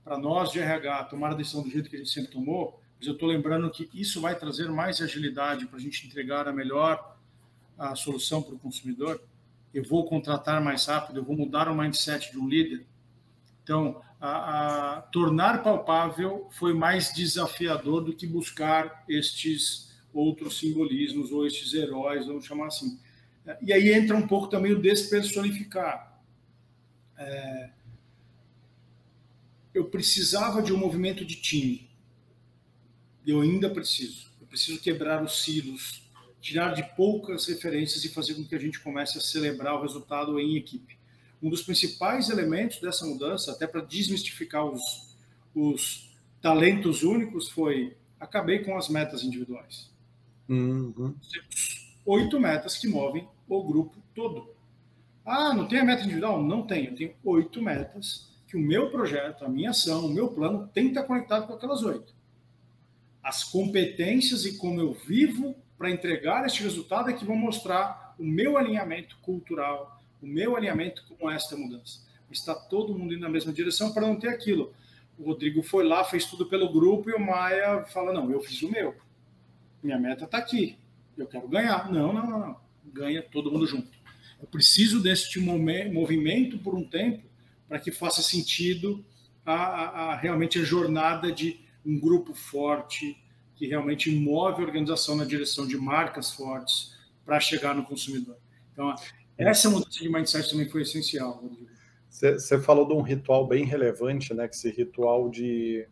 para nós de RH tomar a decisão do jeito que a gente sempre tomou, mas eu estou lembrando que isso vai trazer mais agilidade para a gente entregar a solução para o consumidor, eu vou contratar mais rápido, eu vou mudar o mindset de um líder. Então, tornar palpável foi mais desafiador do que buscar estes outros simbolismos ou estes heróis, vamos chamar assim. E aí entra um pouco também o despersonificar. Eu precisava de um movimento de time. Eu ainda preciso. Eu preciso quebrar os silos, tirar de poucas referências e fazer com que a gente comece a celebrar o resultado em equipe. Um dos principais elementos dessa mudança, até para desmistificar os talentos únicos, foi acabei com as metas individuais. Temos 8 metas que movem o grupo todo. Não tem a meta individual? Não tem. Eu tenho 8 metas que o meu projeto, a minha ação, o meu plano tem que estar conectado com aquelas 8. As competências e como eu vivo para entregar este resultado é que vão mostrar o meu alinhamento cultural, o meu alinhamento com esta mudança. Está todo mundo indo na mesma direção para não ter aquilo. O Rodrigo foi lá, fez tudo pelo grupo e o Maia fala, não, eu fiz o meu. Minha meta está aqui. Eu quero ganhar. Não. Ganha todo mundo junto. Eu preciso deste movimento por um tempo para que faça sentido realmente a jornada de um grupo forte que realmente move a organização na direção de marcas fortes para chegar no consumidor. Então, essa mudança de mindset também foi essencial, Rodrigo. Você falou de um ritual bem relevante, né? Que esse ritual de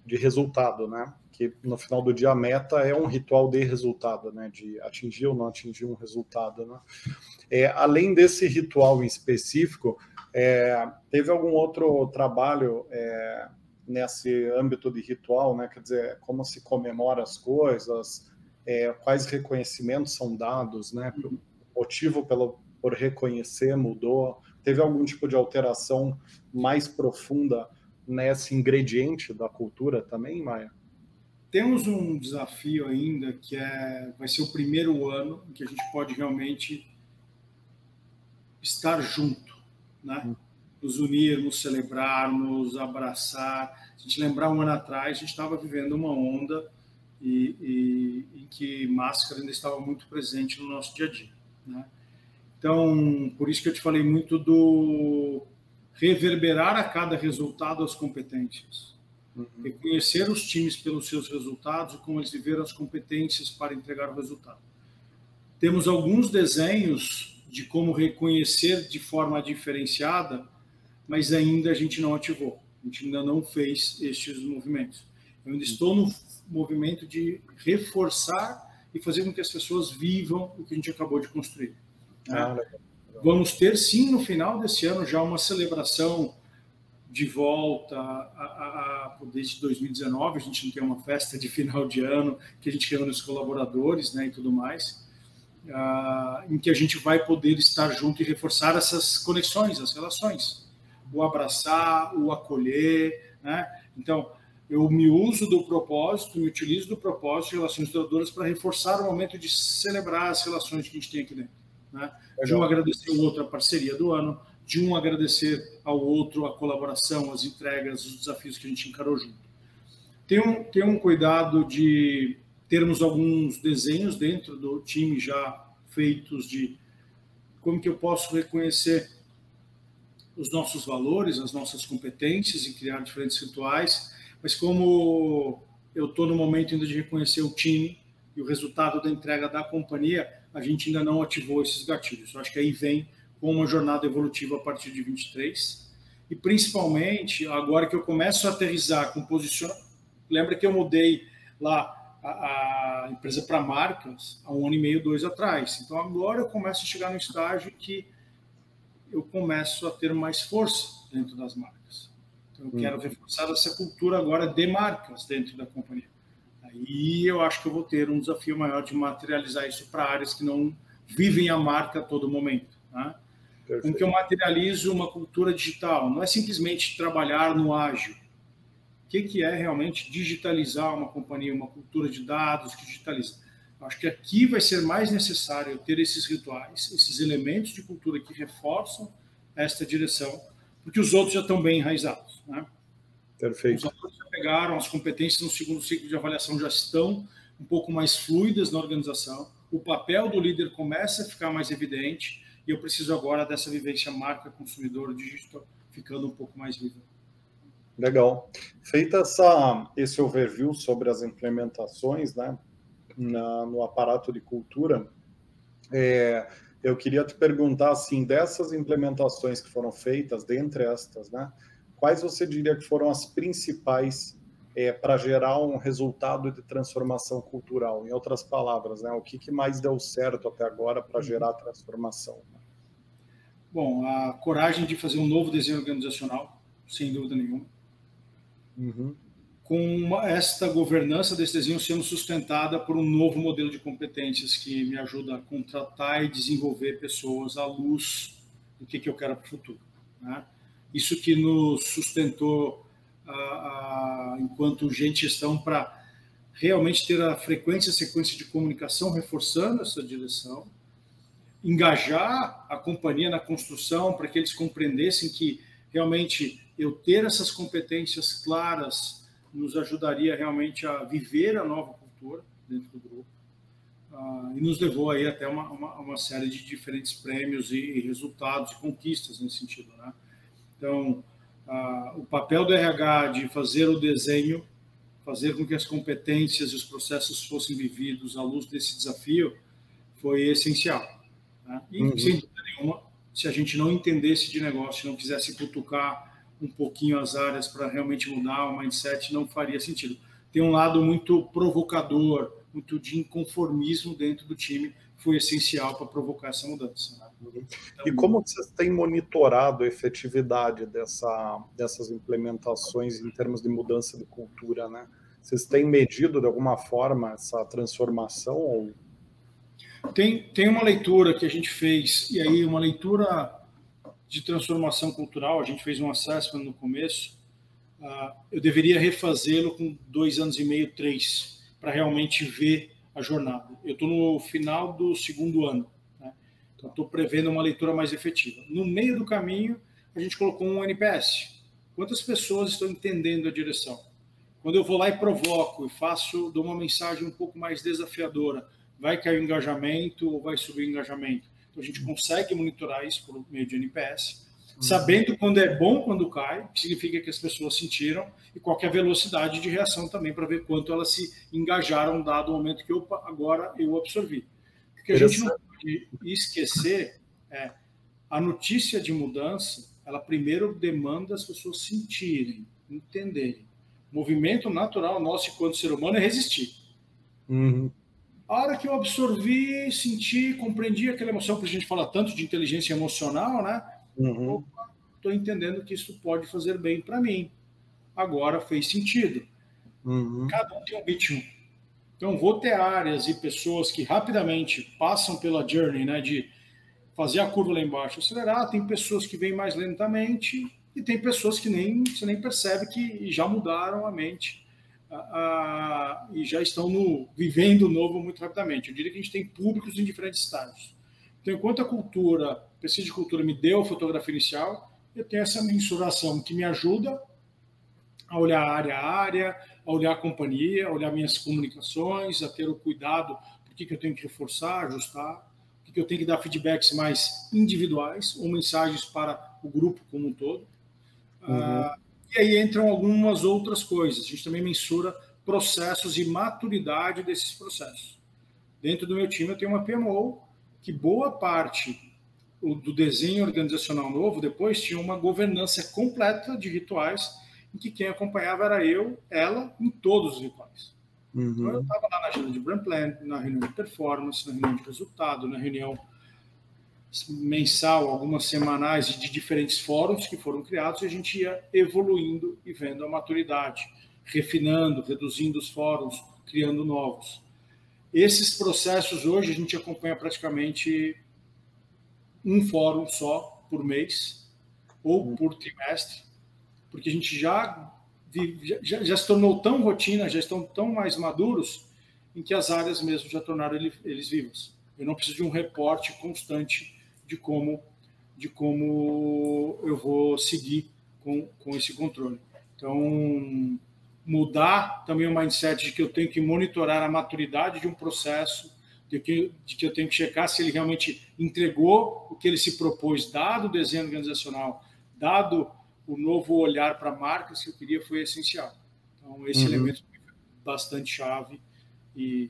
resultado, né? Que no final do dia a meta é um ritual de resultado, né? De atingir ou não atingir um resultado, né? Além desse ritual em específico, teve algum outro trabalho nesse âmbito de ritual, né? Quer dizer, como se comemora as coisas, quais reconhecimentos são dados, né? O motivo por reconhecer mudou? Teve algum tipo de alteração mais profunda nesse ingrediente da cultura também, Maia? Temos um desafio ainda que vai ser o primeiro ano em que a gente pode realmente estar junto, né? Nos unir, nos celebrarmos, abraçar. Se a gente lembrar um ano atrás, a gente estava vivendo uma onda em que máscara ainda estava muito presente no nosso dia a dia, né? Então, por isso que eu te falei muito do reverberar a cada resultado as competências. Reconhecer os times pelos seus resultados e como eles viveram as competências para entregar o resultado. Temos alguns desenhos de como reconhecer de forma diferenciada, mas ainda a gente não ativou. A gente ainda não fez estes movimentos. Eu ainda estou no movimento de reforçar e fazer com que as pessoas vivam o que a gente acabou de construir. Vamos ter, sim, no final desse ano, já uma celebração de volta desde 2019. A gente não tem uma festa de final de ano, que a gente reúne os colaboradores, né, e tudo mais, em que a gente vai poder estar junto e reforçar essas conexões, as relações. O abraçar, o acolher, né? Então, eu me uso do propósito, me utilizo do propósito de relações duradouras para reforçar o momento de celebrar as relações que a gente tem aqui dentro, né? De um agradecer ao outro a parceria do ano, de um agradecer ao outro a colaboração, as entregas, os desafios que a gente encarou junto. Tem um cuidado de termos alguns desenhos dentro do time já feitos de como que eu posso reconhecer os nossos valores, as nossas competências e criar diferentes rituais, mas como eu estou no momento ainda de reconhecer o time e o resultado da entrega da companhia, a gente ainda não ativou esses gatilhos. Eu acho que aí vem com uma jornada evolutiva a partir de 23, e principalmente agora que eu começo a aterrissar com posicionamento. Lembra que eu mudei lá a empresa para marcas há 1 ano e meio, 2 atrás. Então agora eu começo a chegar no estágio que eu começo a ter mais força dentro das marcas. Então eu quero reforçar essa cultura agora de marcas dentro da companhia. Aí eu acho que eu vou ter um desafio maior de materializar isso para áreas que não vivem a marca a todo momento, né? Como que eu materializo uma cultura digital? Não é simplesmente trabalhar no ágil. O que é realmente digitalizar uma companhia, uma cultura de dados que digitaliza? Eu acho que aqui vai ser mais necessário eu ter esses rituais, esses elementos de cultura que reforçam esta direção, porque os outros já estão bem enraizados, né? Perfeito. Os alunos já pegaram, as competências no segundo ciclo de avaliação já estão um pouco mais fluidas na organização, o papel do líder começa a ficar mais evidente, e eu preciso agora dessa vivência marca, consumidor, digital, ficando um pouco mais viva. Legal. Feita esse overview sobre as implementações, né, no aparato de cultura, eu queria te perguntar, assim, dessas implementações que foram feitas, dentre estas, né, quais você diria que foram as principais para gerar um resultado de transformação cultural? Em outras palavras, né, o que mais deu certo até agora para gerar transformação? Bom, a coragem de fazer um novo desenho organizacional, sem dúvida nenhuma. Com esta governança desse desenho sendo sustentada por um novo modelo de competências que me ajuda a contratar e desenvolver pessoas à luz do que eu quero para o futuro, né? Isso que nos sustentou enquanto gente gestão para realmente ter a frequência e sequência de comunicação reforçando essa direção, engajar a companhia na construção para que eles compreendessem que realmente eu ter essas competências claras nos ajudaria realmente a viver a nova cultura dentro do grupo, e nos levou aí até uma série de diferentes prêmios e resultados e conquistas nesse sentido, né? Então, o papel do RH de fazer o desenho, fazer com que as competências e os processos fossem vividos à luz desse desafio foi essencial, né? E, sem dúvida nenhuma, se a gente não entendesse de negócio, não quisesse cutucar um pouquinho as áreas para realmente mudar o mindset, não faria sentido. Tem um lado muito provocador, muito de inconformismo dentro do time, foi essencial para provocar essa mudança. Né? E como vocês têm monitorado a efetividade dessas implementações em termos de mudança de cultura, né? Vocês têm medido de alguma forma essa transformação? Ou... Tem uma leitura que a gente fez, e aí uma leitura de transformação cultural, a gente fez um assessment no começo, eu deveria refazê-lo com 2 anos e meio, 3, para realmente ver a jornada. Eu estou no final do 2º ano, né? Então estou prevendo uma leitura mais efetiva. No meio do caminho, a gente colocou um NPS. Quantas pessoas estão entendendo a direção? Quando eu vou lá e provoco e dou uma mensagem um pouco mais desafiadora, vai cair o engajamento ou vai subir o engajamento? Então a gente consegue monitorar isso por meio de NPS, sabendo quando é bom, quando cai, que significa que as pessoas sentiram, e qual é a velocidade de reação também, para ver quanto elas se engajaram dado o momento que agora eu absorvi. O que a gente não pode esquecer é a notícia de mudança, ela primeiro demanda as pessoas sentirem, entenderem. O movimento natural nosso enquanto ser humano é resistir. A hora que eu absorvi, senti, compreendi aquela emoção, porque a gente fala tanto de inteligência emocional, né? Estou entendendo que isso pode fazer bem para mim. Agora fez sentido. Cada um tem um ritmo. Então, vou ter áreas e pessoas que rapidamente passam pela journey, né, de fazer a curva lá embaixo, acelerar. Tem pessoas que vêm mais lentamente e tem pessoas que você nem percebe que já mudaram a mente e já estão vivendo o novo muito rapidamente. Eu diria que a gente tem públicos em diferentes estágios. Então, enquanto a pesquisa de cultura me deu a fotografia inicial, eu tenho essa mensuração que me ajuda a olhar a área, a olhar a companhia, a olhar minhas comunicações, a ter o cuidado do que eu tenho que reforçar, ajustar, o que eu tenho que dar feedbacks mais individuais ou mensagens para o grupo como um todo. E aí entram algumas outras coisas. A gente também mensura processos e maturidade desses processos. Dentro do meu time eu tenho uma PMO que boa parte do desenho organizacional novo depois tinha uma governança completa de rituais em que quem acompanhava era ela, em todos os rituais. Então eu estava lá na reunião de brand plan, na reunião de performance, na reunião de resultado, na reunião mensal, algumas semanais de diferentes fóruns que foram criados e a gente ia evoluindo e vendo a maturidade, refinando, reduzindo os fóruns, criando novos. Esses processos hoje a gente acompanha praticamente um fórum só por mês ou por trimestre, porque a gente já se tornou tão rotina, já estão tão mais maduros, em que as áreas mesmo já tornaram eles vivos. Eu não preciso de um reporte constante de como eu vou seguir com esse controle. Então, mudar também o mindset de que eu tenho que monitorar a maturidade de um processo, de que eu tenho que checar se ele realmente entregou o que ele se propôs, dado o desenho organizacional, dado o novo olhar para marcas que eu queria, foi essencial. Então, esse elemento foi bastante chave e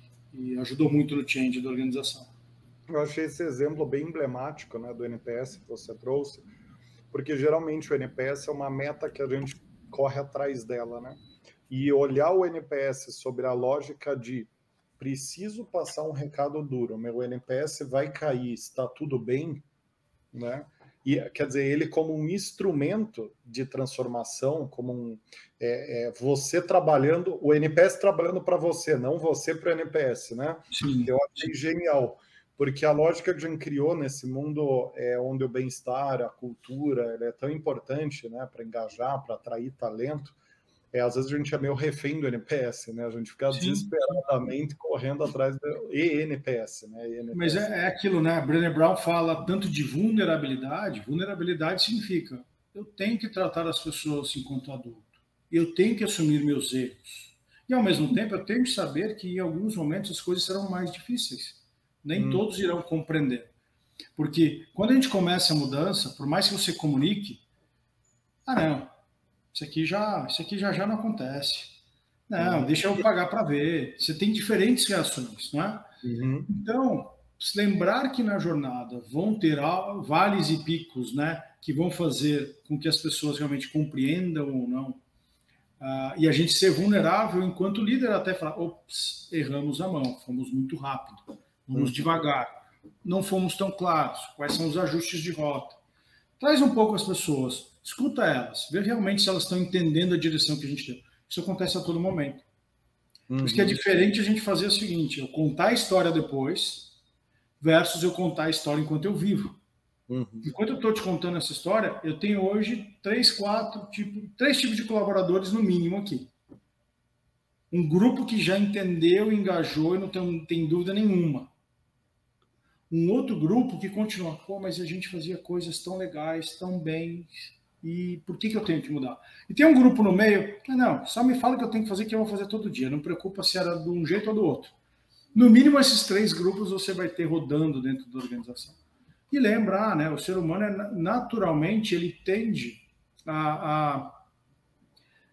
ajudou muito no change da organização. Eu achei esse exemplo bem emblemático, né, do NPS que você trouxe, porque geralmente o NPS é uma meta que a gente corre atrás dela, né? E olhar o NPS sobre a lógica de preciso passar um recado duro, meu NPS vai cair, está tudo bem, né? E, quer dizer, ele como um instrumento de transformação, como você trabalhando, o NPS trabalhando para você, não você para o NPS, né? Sim. Eu achei genial, porque a lógica que a gente criou nesse mundo onde o bem-estar, a cultura, é tão importante, né, para engajar, para atrair talento, às vezes a gente é meio refém do NPS, né? A gente fica desesperadamente correndo atrás do ENPS, né? ENPS. Mas é aquilo, né? Brené Brown fala tanto de vulnerabilidade. Vulnerabilidade significa eu tenho que tratar as pessoas enquanto adulto. Eu tenho que assumir meus erros. E, ao mesmo tempo, eu tenho que saber que, em alguns momentos, as coisas serão mais difíceis. Nem todos irão compreender. Porque, quando a gente começa a mudança, por mais que você comunique, não, isso aqui já não acontece. Não, deixa eu pagar para ver. Você tem diferentes reações, né? Então, se lembrar que na jornada vão ter vales e picos, né, que vão fazer com que as pessoas realmente compreendam ou não, e a gente ser vulnerável enquanto líder até falar, ops, erramos a mão, fomos muito rápido, vamos devagar, não fomos tão claros, quais são os ajustes de rota. Traz um pouco as pessoas, escuta elas, vê realmente se elas estão entendendo a direção que a gente deu. Isso acontece a todo momento. Por isso que é diferente a gente fazer o seguinte, eu contar a história depois versus eu contar a história enquanto eu vivo. Enquanto eu estou te contando essa história, eu tenho hoje 3 tipos de colaboradores no mínimo aqui. Um grupo que já entendeu, engajou e não tem dúvida nenhuma. Um outro grupo que continua, pô, mas a gente fazia coisas tão legais, tão bem, e por que eu tenho que mudar? E tem um grupo no meio, que não, só me fala que eu tenho que fazer, que eu vou fazer todo dia, não preocupa se era de um jeito ou do outro. No mínimo, esses 3 grupos você vai ter rodando dentro da organização. E lembrar, né, o ser humano, naturalmente, ele tende a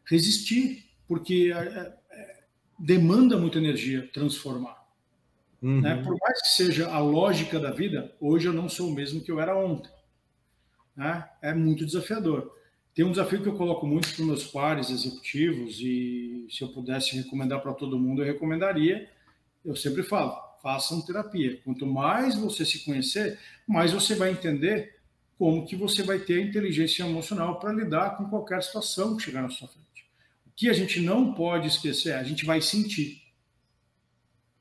resistir, porque demanda muita energia transformar. Né? Por mais que seja a lógica da vida, hoje eu não sou o mesmo que eu era ontem. Né? É muito desafiador. Tem um desafio que eu coloco muito para os meus pares executivos, e se eu pudesse recomendar para todo mundo, eu recomendaria. Eu sempre falo, façam terapia. Quanto mais você se conhecer, mais você vai entender como que você vai ter a inteligência emocional para lidar com qualquer situação que chegar na sua frente. O que a gente não pode esquecer é a gente vai sentir.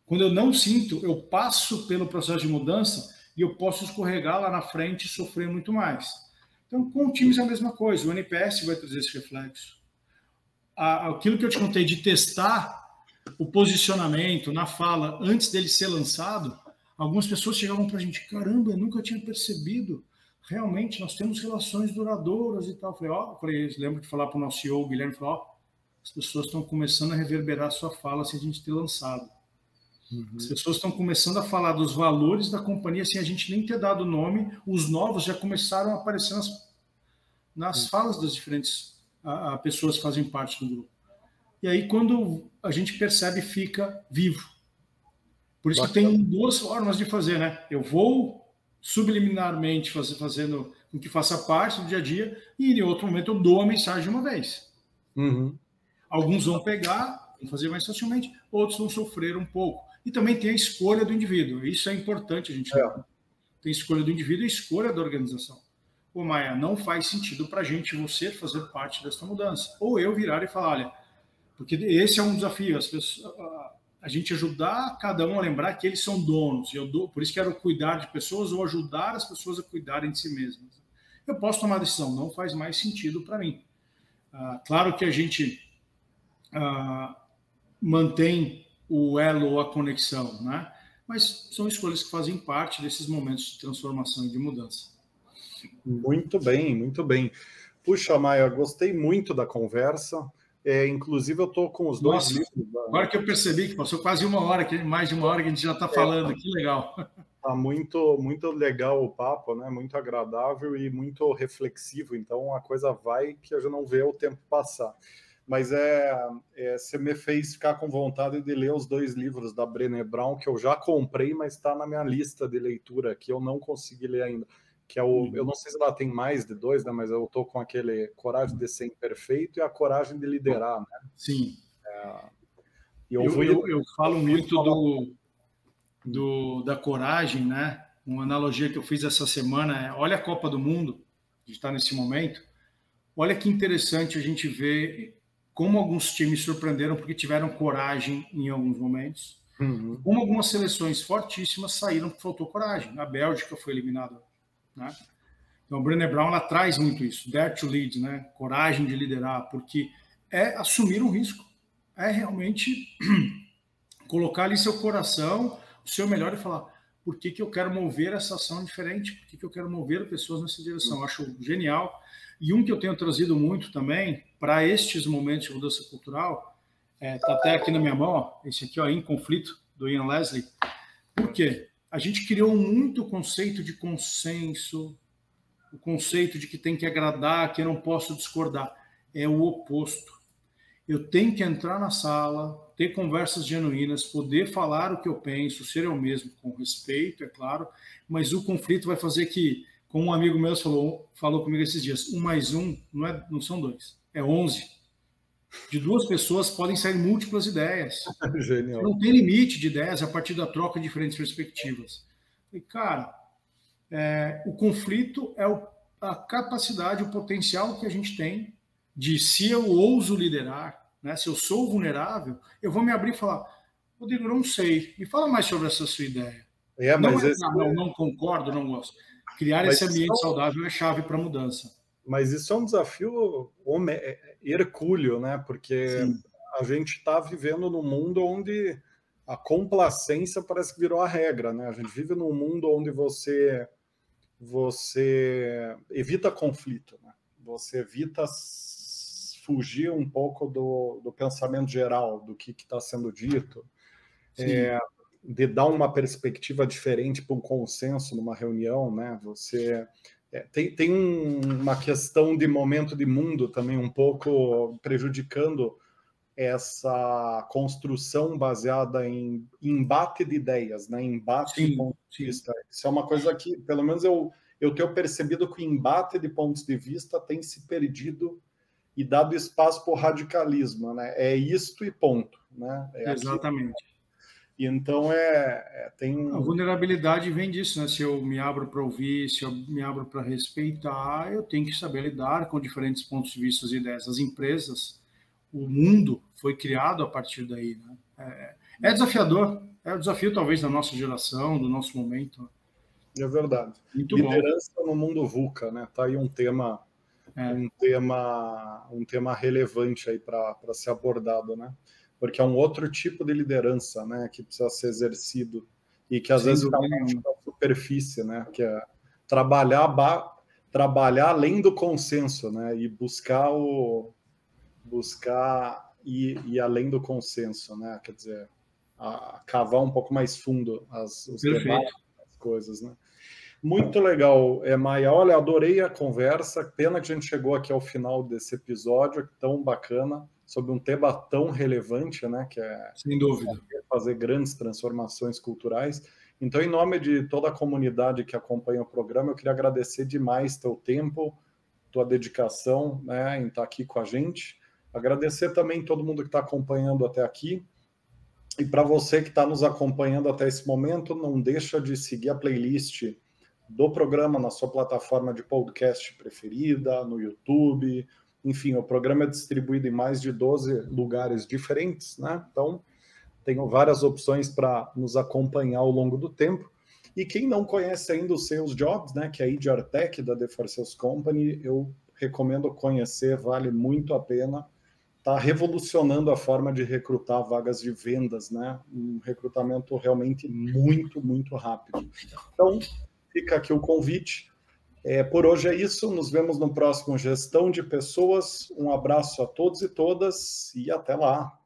Quando eu não sinto, eu passo pelo processo de mudança e eu posso escorregar lá na frente e sofrer muito mais. Então, com times é a mesma coisa. O NPS vai trazer esse reflexo. Aquilo que eu te contei de testar o posicionamento na fala antes dele ser lançado, algumas pessoas chegavam para a gente, caramba, eu nunca tinha percebido, realmente nós temos relações duradouras e tal. Eu falei, lembro de falar para o nosso CEO, o Guilherme, falou, as pessoas estão começando a reverberar a sua fala sem a gente ter lançado. As pessoas estão começando a falar dos valores da companhia sem a gente nem ter dado nome, os novos já começaram a aparecer nas falas das diferentes pessoas que fazem parte do grupo. E aí, quando a gente percebe, fica vivo. Por isso que tem 2 formas de fazer, né? Eu vou subliminarmente fazendo com que faça parte do dia a dia, e em outro momento eu dou a mensagem de uma vez. Alguns vão pegar, vão fazer mais facilmente, outros vão sofrer um pouco. E também tem a escolha do indivíduo. Isso é importante a gente lembrar. Tem escolha do indivíduo e escolha da organização. Pô, Maia, não faz sentido para a gente, você, fazer parte dessa mudança. Ou eu virar e falar, olha, porque esse é um desafio, a gente ajudar cada um a lembrar que eles são donos. Por isso quero cuidar de pessoas ou ajudar as pessoas a cuidarem de si mesmas. Eu posso tomar a decisão, não faz mais sentido para mim. Claro que a gente mantém o elo ou a conexão, né? Mas são escolhas que fazem parte desses momentos de transformação e de mudança. Muito bem, muito bem. Puxa, Maia, gostei muito da conversa. Inclusive, eu estou com os 2 livros. Agora que eu percebi que passou quase 1 hora, mais de 1 hora que a gente já está falando, que legal. Está muito, muito legal o papo, né? Muito agradável e muito reflexivo. Então, a coisa vai que a gente não vê o tempo passar. Mas você me fez ficar com vontade de ler os 2 livros da Brené Brown, que eu já comprei, mas está na minha lista de leitura, que eu não consegui ler ainda. Que é eu não sei se ela tem mais de 2, né? Mas eu estou com aquele Coragem de Ser Imperfeito e a Coragem de Liderar, né? Sim. Eu falo muito da coragem, né? Uma analogia que eu fiz essa semana é, olha a Copa do Mundo, a gente está nesse momento, olha que interessante a gente ver como alguns times surpreenderam porque tiveram coragem em alguns momentos, como algumas seleções fortíssimas saíram porque faltou coragem. A Bélgica foi eliminada, né? Então, a Brené Brown, ela traz muito isso, dare to lead, né? Coragem de liderar, porque é assumir um risco, é realmente colocar ali seu coração, o seu melhor e falar, por que eu quero mover essa ação diferente? Por que eu quero mover pessoas nessa direção? Eu acho genial. E um que eu tenho trazido muito também para estes momentos de mudança cultural, está até aqui na minha mão, ó, esse aqui, ó, Em Conflito, do Ian Leslie. Por quê? A gente criou muito o conceito de consenso, o conceito de que tem que agradar, que eu não posso discordar. É o oposto. Eu tenho que entrar na sala, ter conversas genuínas, poder falar o que eu penso, ser eu mesmo, com respeito, é claro, mas o conflito vai fazer que, como um amigo meu falou comigo esses dias, 1 mais 1 não são 2, é 11. De 2 pessoas podem sair múltiplas ideias. Genial. Não tem limite de ideias a partir da troca de diferentes perspectivas. E, cara, o conflito é a capacidade, o potencial que a gente tem de, se eu ouso liderar, né, se eu sou vulnerável, eu vou me abrir e falar, Rodrigo, não sei, me fala mais sobre essa sua ideia. Não concordo, não gosto. Criar esse ambiente saudável é chave para a mudança. Mas isso é um desafio hercúleo, né? Porque Sim. A gente está vivendo num mundo onde a complacência parece que virou a regra, né? A gente vive num mundo onde você evita conflito, né? Você evita fugir um pouco do pensamento geral, do que está sendo dito, de dar uma perspectiva diferente para um consenso numa reunião, né? Você tem uma questão de momento de mundo também um pouco prejudicando essa construção baseada em embate de ideias, né? Embate de pontos de vista. Isso é uma coisa que, pelo menos eu tenho percebido que o embate de pontos de vista tem se perdido e dado espaço para o radicalismo, né? É isto e ponto, né? Exatamente. Aqui. E então tem a vulnerabilidade vem disso, né? Se eu me abro para ouvir, se eu me abro para respeitar, eu tenho que saber lidar com diferentes pontos de vista e ideias. As empresas, o mundo foi criado a partir daí, né? É desafiador, é o desafio talvez da nossa geração, do nosso momento. É verdade. Muito Liderança bom. no mundo VUCA, né? Tá aí um tema relevante aí para ser abordado, né? Porque é um outro tipo de liderança, né, que precisa ser exercido e que às vezes está na superfície, né, que é trabalhar além do consenso, né, e buscar ir além do consenso, né, quer dizer, cavar um pouco mais fundo os debates, as coisas, né. Muito legal, Maia. Olha, adorei a conversa. Pena que a gente chegou aqui ao final desse episódio tão bacana, sobre um tema tão relevante, né? Que é, sem dúvida, fazer grandes transformações culturais. Então, em nome de toda a comunidade que acompanha o programa, eu queria agradecer demais teu tempo, tua dedicação, né, em estar aqui com a gente. Agradecer também todo mundo que está acompanhando até aqui. E para você que está nos acompanhando até esse momento, não deixa de seguir a playlist do programa na sua plataforma de podcast preferida, no YouTube. Enfim, o programa é distribuído em mais de 12 lugares diferentes, né? Então, tenho várias opções para nos acompanhar ao longo do tempo. E quem não conhece ainda o Sales Jobs, né, que é a HR Tech da The For Sales Company, eu recomendo conhecer, vale muito a pena. Está revolucionando a forma de recrutar vagas de vendas, né? Um recrutamento realmente muito, muito rápido. Então, fica aqui o convite. Por hoje é isso. Nos vemos no próximo Gestão de Pessoas. Um abraço a todos e todas e até lá.